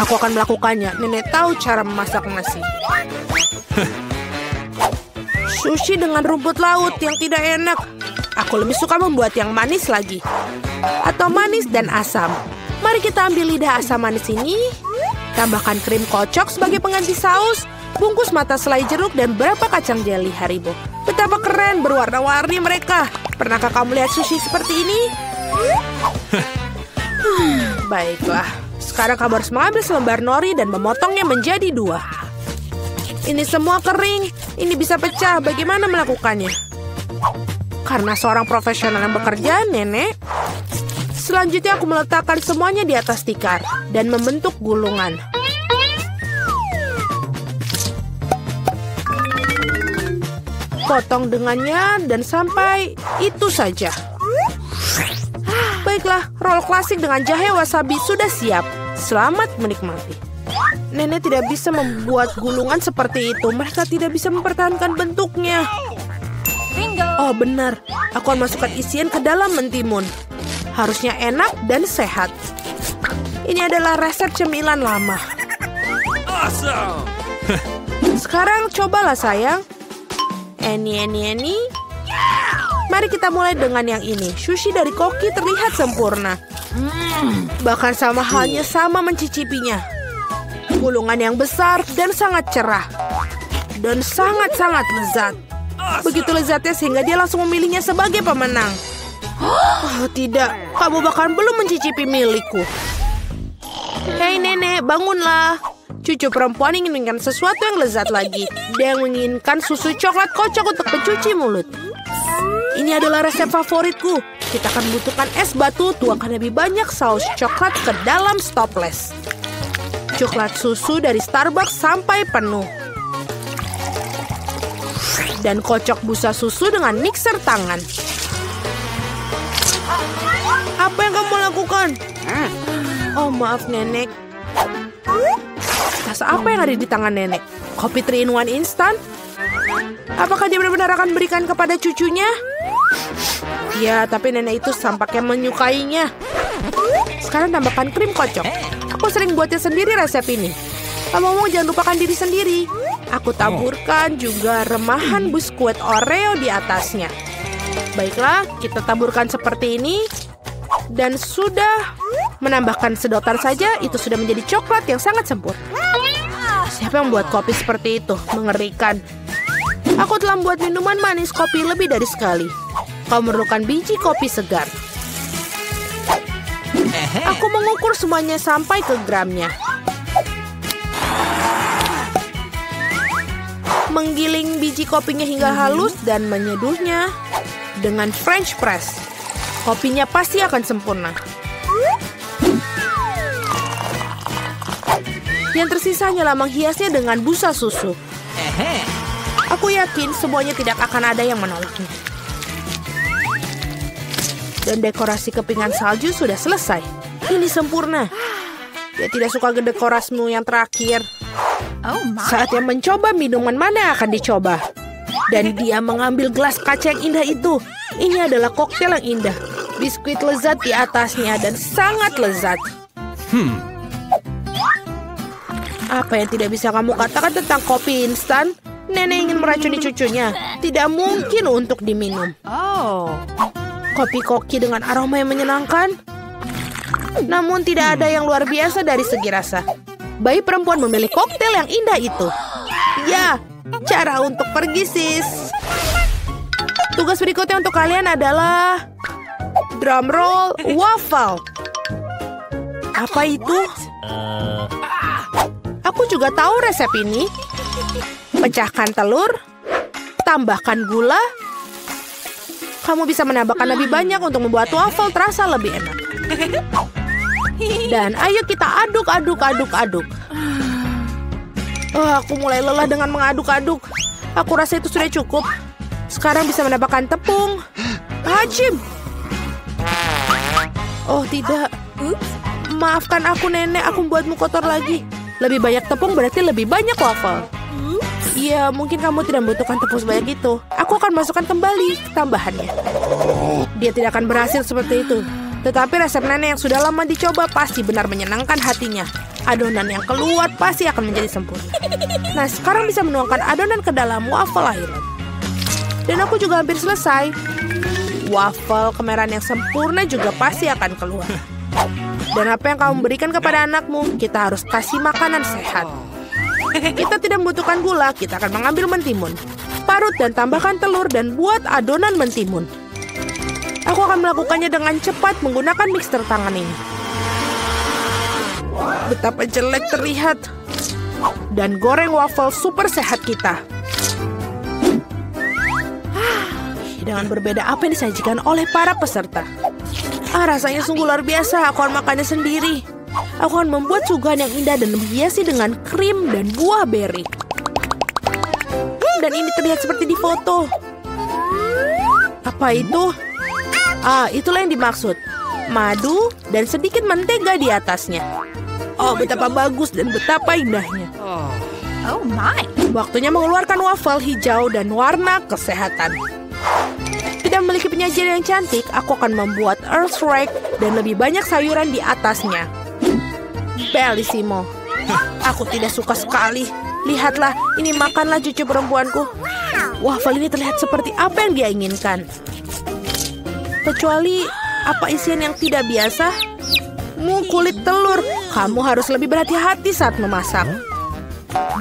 Aku akan melakukannya. Nenek tahu cara memasak nasi. Sushi dengan rumput laut yang tidak enak. Aku lebih suka membuat yang manis lagi. Atau manis dan asam. Mari kita ambil lidah asam manis ini. Tambahkan krim kocok sebagai pengganti saus. Bungkus mata selai jeruk dan berapa kacang jelly Haribo. Betapa keren berwarna-warni mereka. Pernahkah kamu lihat sushi seperti ini? Baiklah. Sekarang kamu harus mengambil selembar nori dan memotongnya menjadi 2. Ini semua kering. Ini bisa pecah. Bagaimana melakukannya? Karena seorang profesional yang bekerja, Nenek. Selanjutnya aku meletakkan semuanya di atas tikar dan membentuk gulungan. Potong dengannya dan sampai itu saja. Baiklah, roll klasik dengan jahe wasabi sudah siap. Selamat menikmati. Nenek tidak bisa membuat gulungan seperti itu. Mereka tidak bisa mempertahankan bentuknya. Oh benar, aku akan masukkan isian ke dalam mentimun. Harusnya enak dan sehat. Ini adalah resep cemilan lama. Awesome! Sekarang cobalah sayang. Eni. Mari kita mulai dengan yang ini. Sushi dari Koki terlihat sempurna. Bahkan sama halnya sama mencicipinya. Gulungan yang besar dan sangat cerah. Dan sangat-sangat lezat. Begitu lezatnya sehingga dia langsung memilihnya sebagai pemenang. Oh tidak, kamu bahkan belum mencicipi milikku. Hei nenek, bangunlah. Cucu perempuan ingin menginginkan sesuatu yang lezat lagi. Dia menginginkan susu coklat kocok untuk pencuci mulut. Ini adalah resep favoritku. Kita akan membutuhkan es batu, tuangkan lebih banyak saus coklat ke dalam stopless. Coklat susu dari Starbucks sampai penuh. Dan kocok busa susu dengan mixer tangan. Apa yang kamu lakukan? Oh maaf nenek. Tas apa yang ada di tangan nenek? Kopi 3-in-1 instan? Apakah dia benar-benar akan berikan kepada cucunya? Ya, tapi nenek itu tampaknya menyukainya. Sekarang tambahkan krim kocok. Aku sering buatnya sendiri resep ini. Ngomong-ngomong jangan lupakan diri sendiri. Aku taburkan juga remahan biskuit Oreo di atasnya. Baiklah, kita taburkan seperti ini. Dan sudah menambahkan sedotan saja, itu sudah menjadi coklat yang sangat sempurna. Siapa yang membuat kopi seperti itu? Mengerikan. Aku telah membuat minuman manis kopi lebih dari sekali. Kau memerlukan biji kopi segar. Aku mengukur semuanya sampai ke gramnya. Menggiling biji kopinya hingga halus dan menyeduhnya dengan French press. Kopinya pasti akan sempurna. Yang tersisa hanyalah menghiasnya dengan busa susu. Aku yakin semuanya tidak akan ada yang menolaknya. Dan dekorasi kepingan salju sudah selesai. Ini sempurna. Dia tidak suka dekorasimu yang terakhir. Saatnya mencoba minuman mana yang akan dicoba. Dan dia mengambil gelas kaca yang indah itu. Ini adalah koktail yang indah. Biskuit lezat di atasnya dan sangat lezat. Apa yang tidak bisa kamu katakan tentang kopi instan? Nenek ingin meracuni cucunya. Tidak mungkin untuk diminum. Kopi Koki dengan aroma yang menyenangkan. Namun tidak ada yang luar biasa dari segi rasa. Bayi perempuan memilih koktail yang indah itu. Ya, cara untuk pergi sis. Tugas berikutnya untuk kalian adalah drum roll waffle. Apa itu? Aku juga tahu resep ini. Pecahkan telur, tambahkan gula. Kamu bisa menambahkan lebih banyak untuk membuat waffle terasa lebih enak. Dan ayo kita aduk. Oh, aku mulai lelah dengan mengaduk-aduk. Aku rasa itu sudah cukup. Sekarang bisa menambahkan tepung. Hajim. Oh tidak. Maafkan aku nenek, aku membuatmu kotor lagi. Lebih banyak tepung berarti lebih banyak waffle. Iya, mungkin kamu tidak membutuhkan tepung sebanyak itu. Aku akan masukkan kembali tambahannya. Dia tidak akan berhasil seperti itu. Tetapi resep nenek yang sudah lama dicoba pasti benar menyenangkan hatinya. Adonan yang keluar pasti akan menjadi sempurna. Nah, sekarang bisa menuangkan adonan ke dalam waffle lahiran. Dan aku juga hampir selesai. Waffle kemerahan yang sempurna juga pasti akan keluar. Dan apa yang kamu berikan kepada anakmu, kita harus kasih makanan sehat. Kita tidak membutuhkan gula, kita akan mengambil mentimun. Parut dan tambahkan telur dan buat adonan mentimun. Aku akan melakukannya dengan cepat menggunakan mixer tangan ini. Betapa jelek terlihat. Dan goreng waffle super sehat kita. Dengan berbeda apa yang disajikan oleh para peserta. Rasanya sungguh luar biasa. Aku akan makannya sendiri. Aku akan membuat suguhan yang indah dan menghiasi dengan krim dan buah beri. Dan ini terlihat seperti di foto. Apa itu? Itulah yang dimaksud. Madu dan sedikit mentega di atasnya. Oh, betapa bagus dan betapa indahnya. Oh my. Waktunya mengeluarkan waffle hijau dan warna kesehatan. Tidak memiliki penyajian yang cantik, aku akan membuat earth rake dan lebih banyak sayuran di atasnya. Bellissimo. Aku tidak suka sekali. Lihatlah, ini makanlah cucu perempuanku. Waffle ini terlihat seperti apa yang dia inginkan. Kecuali apa isian yang tidak biasa? Kulit telur. Kamu harus lebih berhati-hati saat memasak.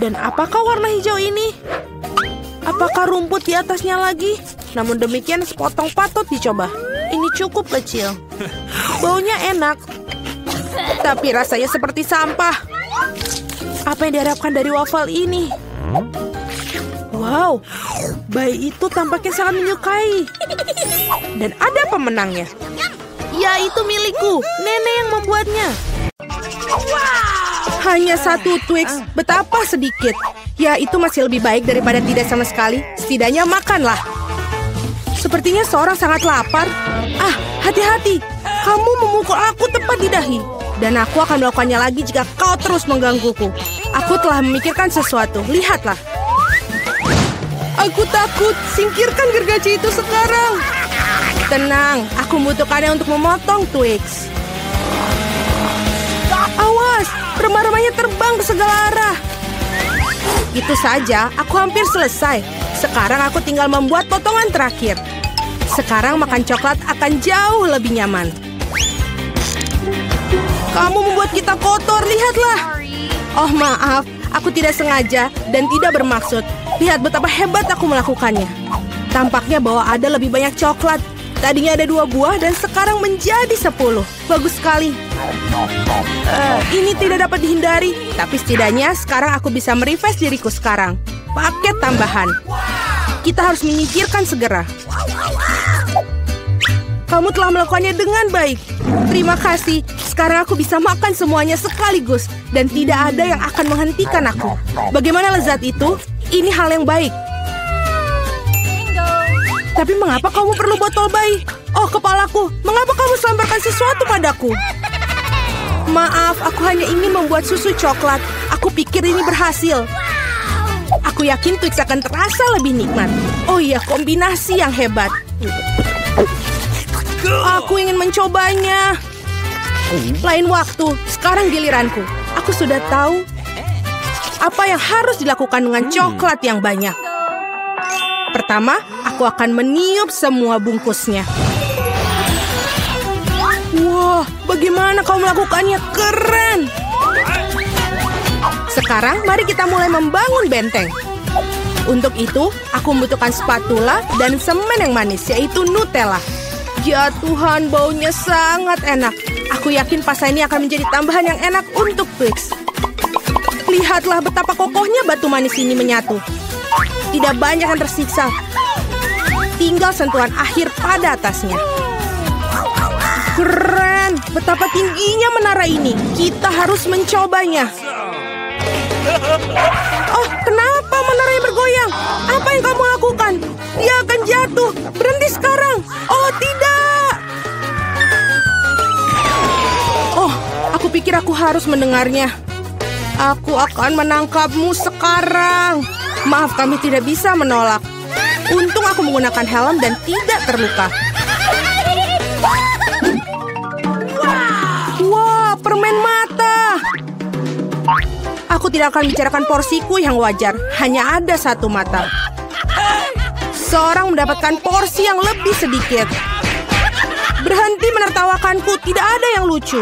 Dan apakah warna hijau ini? Apakah rumput di atasnya lagi? Namun demikian sepotong patut dicoba. Ini cukup kecil. Baunya enak. Tapi rasanya seperti sampah. Apa yang diharapkan dari waffle ini? Wow, bayi itu tampaknya sangat menyukai. Dan ada pemenangnya. Ya, itu milikku. Nenek yang membuatnya. Hanya satu Twix, betapa sedikit. Ya, itu masih lebih baik daripada tidak sama sekali. Setidaknya makanlah. Sepertinya seorang sangat lapar. Hati-hati. Kamu memukul aku tepat di dahi. Dan aku akan melakukannya lagi jika kau terus menggangguku. Aku telah memikirkan sesuatu. Lihatlah. Aku takut. Singkirkan gergaji itu sekarang. Tenang, aku membutuhkannya untuk memotong Twix. Awas, remah-remahnya terbang ke segala arah. Itu saja, aku hampir selesai. Sekarang aku tinggal membuat potongan terakhir. Sekarang makan coklat akan jauh lebih nyaman. Kamu membuat kita kotor, lihatlah. Oh maaf, aku tidak sengaja dan tidak bermaksud. Lihat betapa hebat aku melakukannya. Tampaknya bahwa ada lebih banyak coklat. Tadinya ada 2 buah dan sekarang menjadi 10. Bagus sekali. Ini tidak dapat dihindari. Tapi setidaknya sekarang aku bisa merefresh diriku sekarang. Paket tambahan. Kita harus menyingkirkan segera. Kamu telah melakukannya dengan baik. Terima kasih. Sekarang aku bisa makan semuanya sekaligus. Dan tidak ada yang akan menghentikan aku. Bagaimana lezat itu? Ini hal yang baik. Tapi mengapa kamu perlu botol bayi? Oh, kepalaku. Mengapa kamu selambarkan sesuatu padaku? Maaf, aku hanya ingin membuat susu coklat. Aku pikir ini berhasil. Aku yakin Twix akan terasa lebih nikmat. Oh iya, kombinasi yang hebat. Aku ingin mencobanya. Lain waktu, sekarang giliranku. Aku sudah tahu apa yang harus dilakukan dengan coklat yang banyak. Pertama, aku akan meniup semua bungkusnya. Wah, bagaimana kau melakukannya? Keren! Sekarang, mari kita mulai membangun benteng. Untuk itu, aku membutuhkan spatula dan semen yang manis, yaitu Nutella. Ya Tuhan, baunya sangat enak. Aku yakin pasta ini akan menjadi tambahan yang enak untuk Twix. Lihatlah betapa kokohnya batu manis ini menyatu. Tidak banyak yang tersiksa. Tinggal sentuhan akhir pada atasnya. Keren! Betapa tingginya menara ini. Kita harus mencobanya. Oh, kenapa menaranya bergoyang? Apa yang kamu lakukan? Dia akan jatuh. Berhenti sekarang. Oh, tidak! Oh, aku pikir aku harus mendengarnya. Aku akan menangkapmu sekarang. Maaf, kami tidak bisa menolak. Untung aku menggunakan helm dan tidak terluka. Wah, permen mata. Aku tidak akan bicarakan porsiku yang wajar. Hanya ada 1 mata. Seorang mendapatkan porsi yang lebih sedikit. Berhenti menertawakanku, tidak ada yang lucu.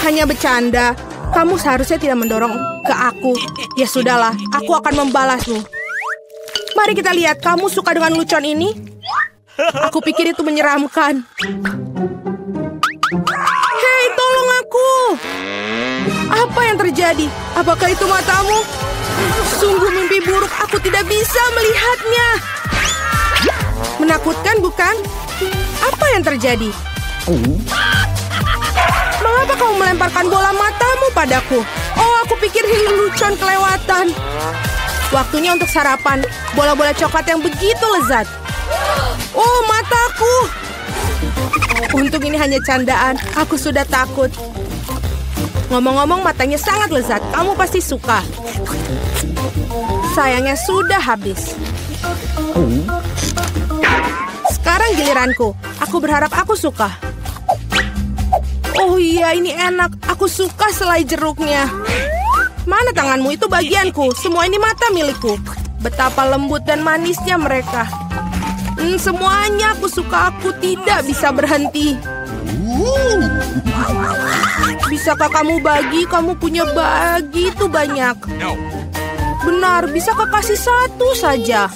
Hanya bercanda. Kamu seharusnya tidak mendorong ke aku. Ya sudahlah, aku akan membalasmu. Mari kita lihat, kamu suka dengan lucuan ini? Aku pikir itu menyeramkan. Hei, tolong aku! Apa yang terjadi? Apakah itu matamu? Sungguh mimpi buruk, aku tidak bisa melihatnya. Menakutkan, bukan? Apa yang terjadi? Mengapa kamu melemparkan bola matamu padaku? Oh, aku pikir ini lelucon kelewatan. Waktunya untuk sarapan. Bola-bola coklat yang begitu lezat. Oh, mataku. Untung ini hanya candaan. Aku sudah takut. Ngomong-ngomong, matanya sangat lezat. Kamu pasti suka. Sayangnya sudah habis. Sekarang giliranku. Aku berharap aku suka. Oh iya, ini enak. Aku suka selai jeruknya. Mana tanganmu? Itu bagianku. Semua ini mata milikku. Betapa lembut dan manisnya mereka. Semuanya aku suka. Aku tidak bisa berhenti. Bisakah kamu bagi? Kamu punya begitu banyak. Benar, bisakah kasih satu saja?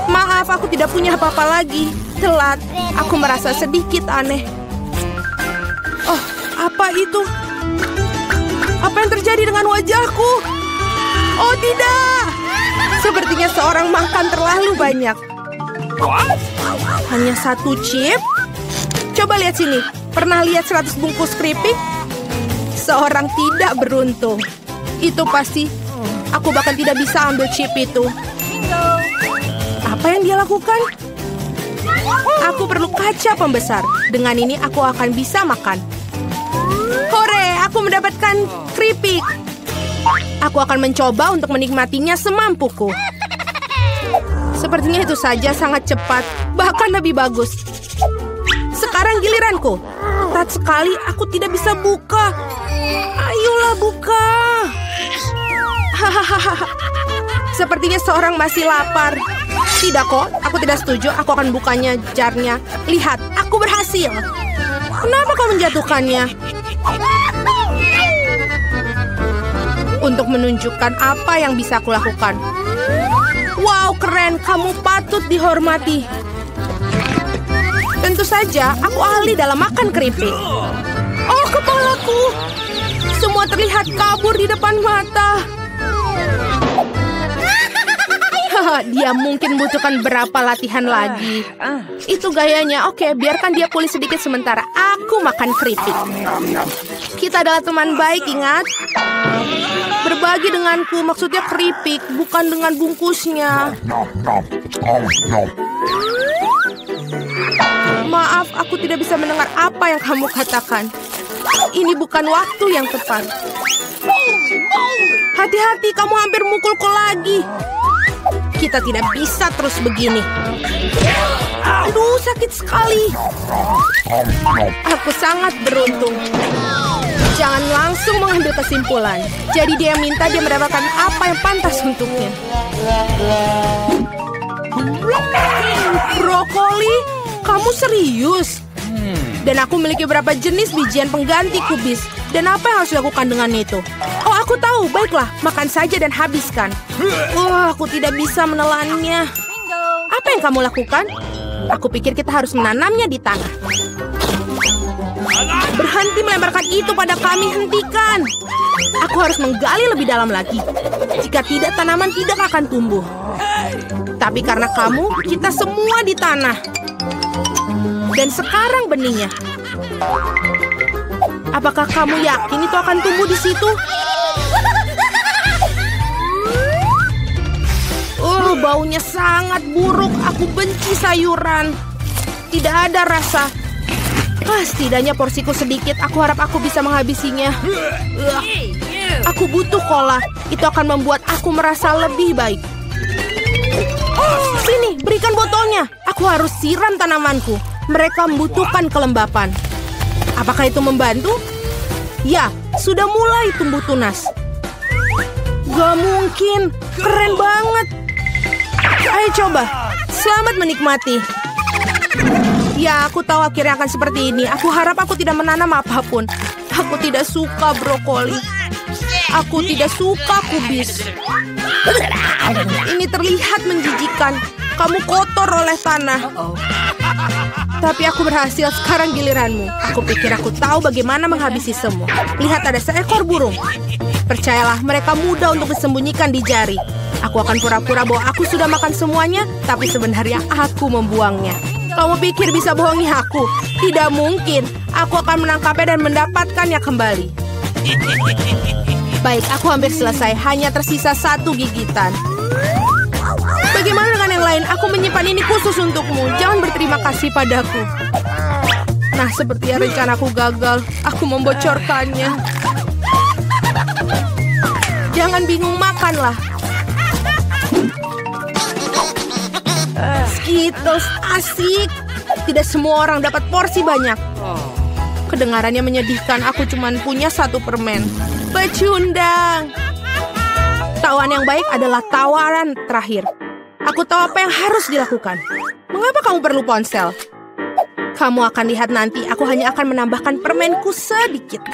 Maaf, aku tidak punya apa-apa lagi. Telat. Aku merasa sedikit aneh. Oh, apa itu? Apa yang terjadi dengan wajahku? Oh, tidak. Sepertinya seorang makan terlalu banyak. Hanya satu chip? Coba lihat sini. Pernah lihat 100 bungkus keripik? Seorang tidak beruntung. Itu pasti. Aku bahkan tidak bisa ambil chip itu. Apa yang dia lakukan? Aku perlu kaca pembesar. Dengan ini aku akan bisa makan. Hore, aku mendapatkan keripik. Aku akan mencoba untuk menikmatinya semampuku. Sepertinya itu saja sangat cepat, bahkan lebih bagus. Sekarang giliranku. Ketat sekali, aku tidak bisa buka. Ayolah buka. Hahaha. Sepertinya seorang masih lapar. Tidak kok, aku tidak setuju. Aku akan bukanya jarnya. Lihat, aku berhasil. Kenapa kau menjatuhkannya? Untuk menunjukkan apa yang bisa aku lakukan. Wow, keren. Kamu patut dihormati. Tentu saja, aku ahli dalam makan keripik. Oh, kepalaku. Semua terlihat kabur di depan mata. Dia mungkin butuhkan berapa latihan lagi. Itu gayanya. Oke, biarkan dia pulih sedikit sementara. Aku makan keripik. Kita adalah teman baik, ingat? Berbagi denganku, maksudnya keripik, bukan dengan bungkusnya. Maaf, aku tidak bisa mendengar apa yang kamu katakan. Ini bukan waktu yang tepat. Hati-hati, kamu hampir mukulku lagi. Kita tidak bisa terus begini. Aduh, sakit sekali. Aku sangat beruntung. Jangan langsung mengambil kesimpulan. Jadi dia minta dia mendapatkan apa yang pantas untuknya. Brokoli? Kamu serius? Dan aku memiliki beberapa jenis bijian pengganti kubis. Dan apa yang harus dilakukan dengan itu? Oh, aku tahu. Baiklah, makan saja dan habiskan. Wah, aku tidak bisa menelannya. Apa yang kamu lakukan? Aku pikir kita harus menanamnya di tanah. Berhenti melemparkan itu pada kami, hentikan. Aku harus menggali lebih dalam lagi. Jika tidak, tanaman tidak akan tumbuh. Tapi karena kamu, kita semua di tanah. Dan sekarang benihnya. Apakah kamu yakin itu akan tumbuh di situ? Baunya sangat buruk. Aku benci sayuran. Tidak ada rasa. Setidaknya porsiku sedikit. Aku harap aku bisa menghabisinya. Aku butuh cola. Itu akan membuat aku merasa lebih baik. Sini, berikan botolnya. Aku harus siram tanamanku. Mereka membutuhkan kelembapan. Apakah itu membantu? Ya, sudah mulai tumbuh tunas. Gak mungkin. Keren banget. Ayo coba. Selamat menikmati. Ya, aku tahu akhirnya akan seperti ini. Aku harap aku tidak menanam apapun. Aku tidak suka brokoli. Aku tidak suka kubis. Ini terlihat menjijikan. Kamu kotor oleh tanah. Tapi aku berhasil, sekarang giliranmu. Aku pikir aku tahu bagaimana menghabisi semua. Lihat, ada seekor burung. Percayalah, mereka mudah untuk disembunyikan di jari. Aku akan pura-pura bahwa aku sudah makan semuanya, tapi sebenarnya aku membuangnya. Kamu pikir bisa bohongi aku? Tidak mungkin. Aku akan menangkapnya dan mendapatkannya kembali. Baik, aku hampir selesai. Hanya tersisa 1 gigitan. Bagaimana dengan yang lain? Aku menyimpan ini khusus untukmu. Jangan berterima kasih padaku. Nah, sepertinya rencanaku gagal. Aku membocorkannya. Jangan bingung, makanlah. Skittles, asik. Tidak semua orang dapat porsi banyak. Kedengarannya menyedihkan. Aku cuma punya 1 permen. Pecundang. Tawaran yang baik adalah tawaran terakhir. Aku tahu apa yang harus dilakukan. Mengapa kamu perlu ponsel? Kamu akan lihat nanti. Aku hanya akan menambahkan permenku sedikit.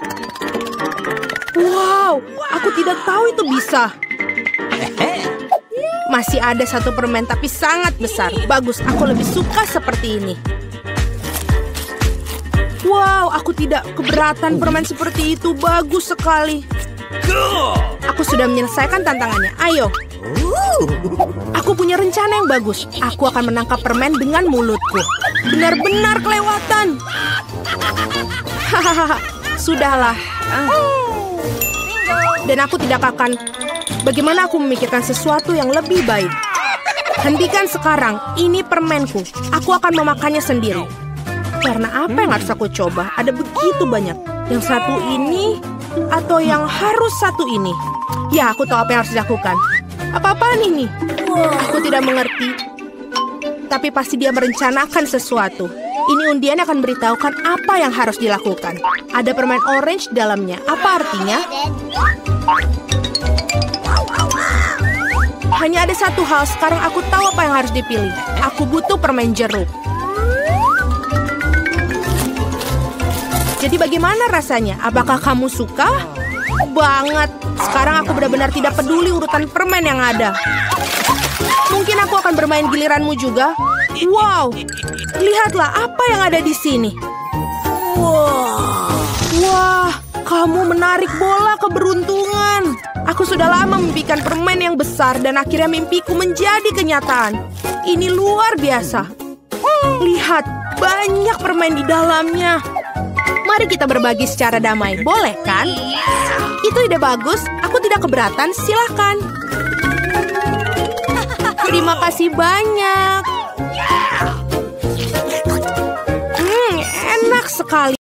Wow, aku tidak tahu itu bisa. Masih ada 1 permen, tapi sangat besar. Bagus, aku lebih suka seperti ini. Wow, aku tidak keberatan permen seperti itu. Bagus sekali. Aku sudah menyelesaikan tantangannya. Ayo. Aku punya rencana yang bagus. Aku akan menangkap permen dengan mulutku. Benar-benar kelewatan. Hahaha, sudahlah. Dan aku tidak akan... Bagaimana aku memikirkan sesuatu yang lebih baik? Hentikan sekarang. Ini permenku. Aku akan memakannya sendiri. Karena apa yang harus aku coba? Ada begitu banyak. Yang satu ini atau yang harus satu ini? Ya, aku tahu apa yang harus dilakukan. Apa-apaan ini? Aku tidak mengerti. Tapi pasti dia merencanakan sesuatu. Ini undian akan beritahukan apa yang harus dilakukan. Ada permen orange di dalamnya. Apa artinya? Hanya ada satu hal. Sekarang aku tahu apa yang harus dipilih. Aku butuh permen jeruk. Jadi bagaimana rasanya? Apakah kamu suka? Banget. Sekarang aku benar-benar tidak peduli urutan permen yang ada. Mungkin aku akan bermain giliranmu juga. Wow, lihatlah apa yang ada di sini. Wah, kamu menarik bola keberuntungan. Aku sudah lama memimpikan permen yang besar dan akhirnya mimpiku menjadi kenyataan. Ini luar biasa. Lihat, banyak permen di dalamnya. Mari kita berbagi secara damai, boleh kan? Itu ide bagus, aku tidak keberatan, silakan. Terima kasih banyak. Enak sekali.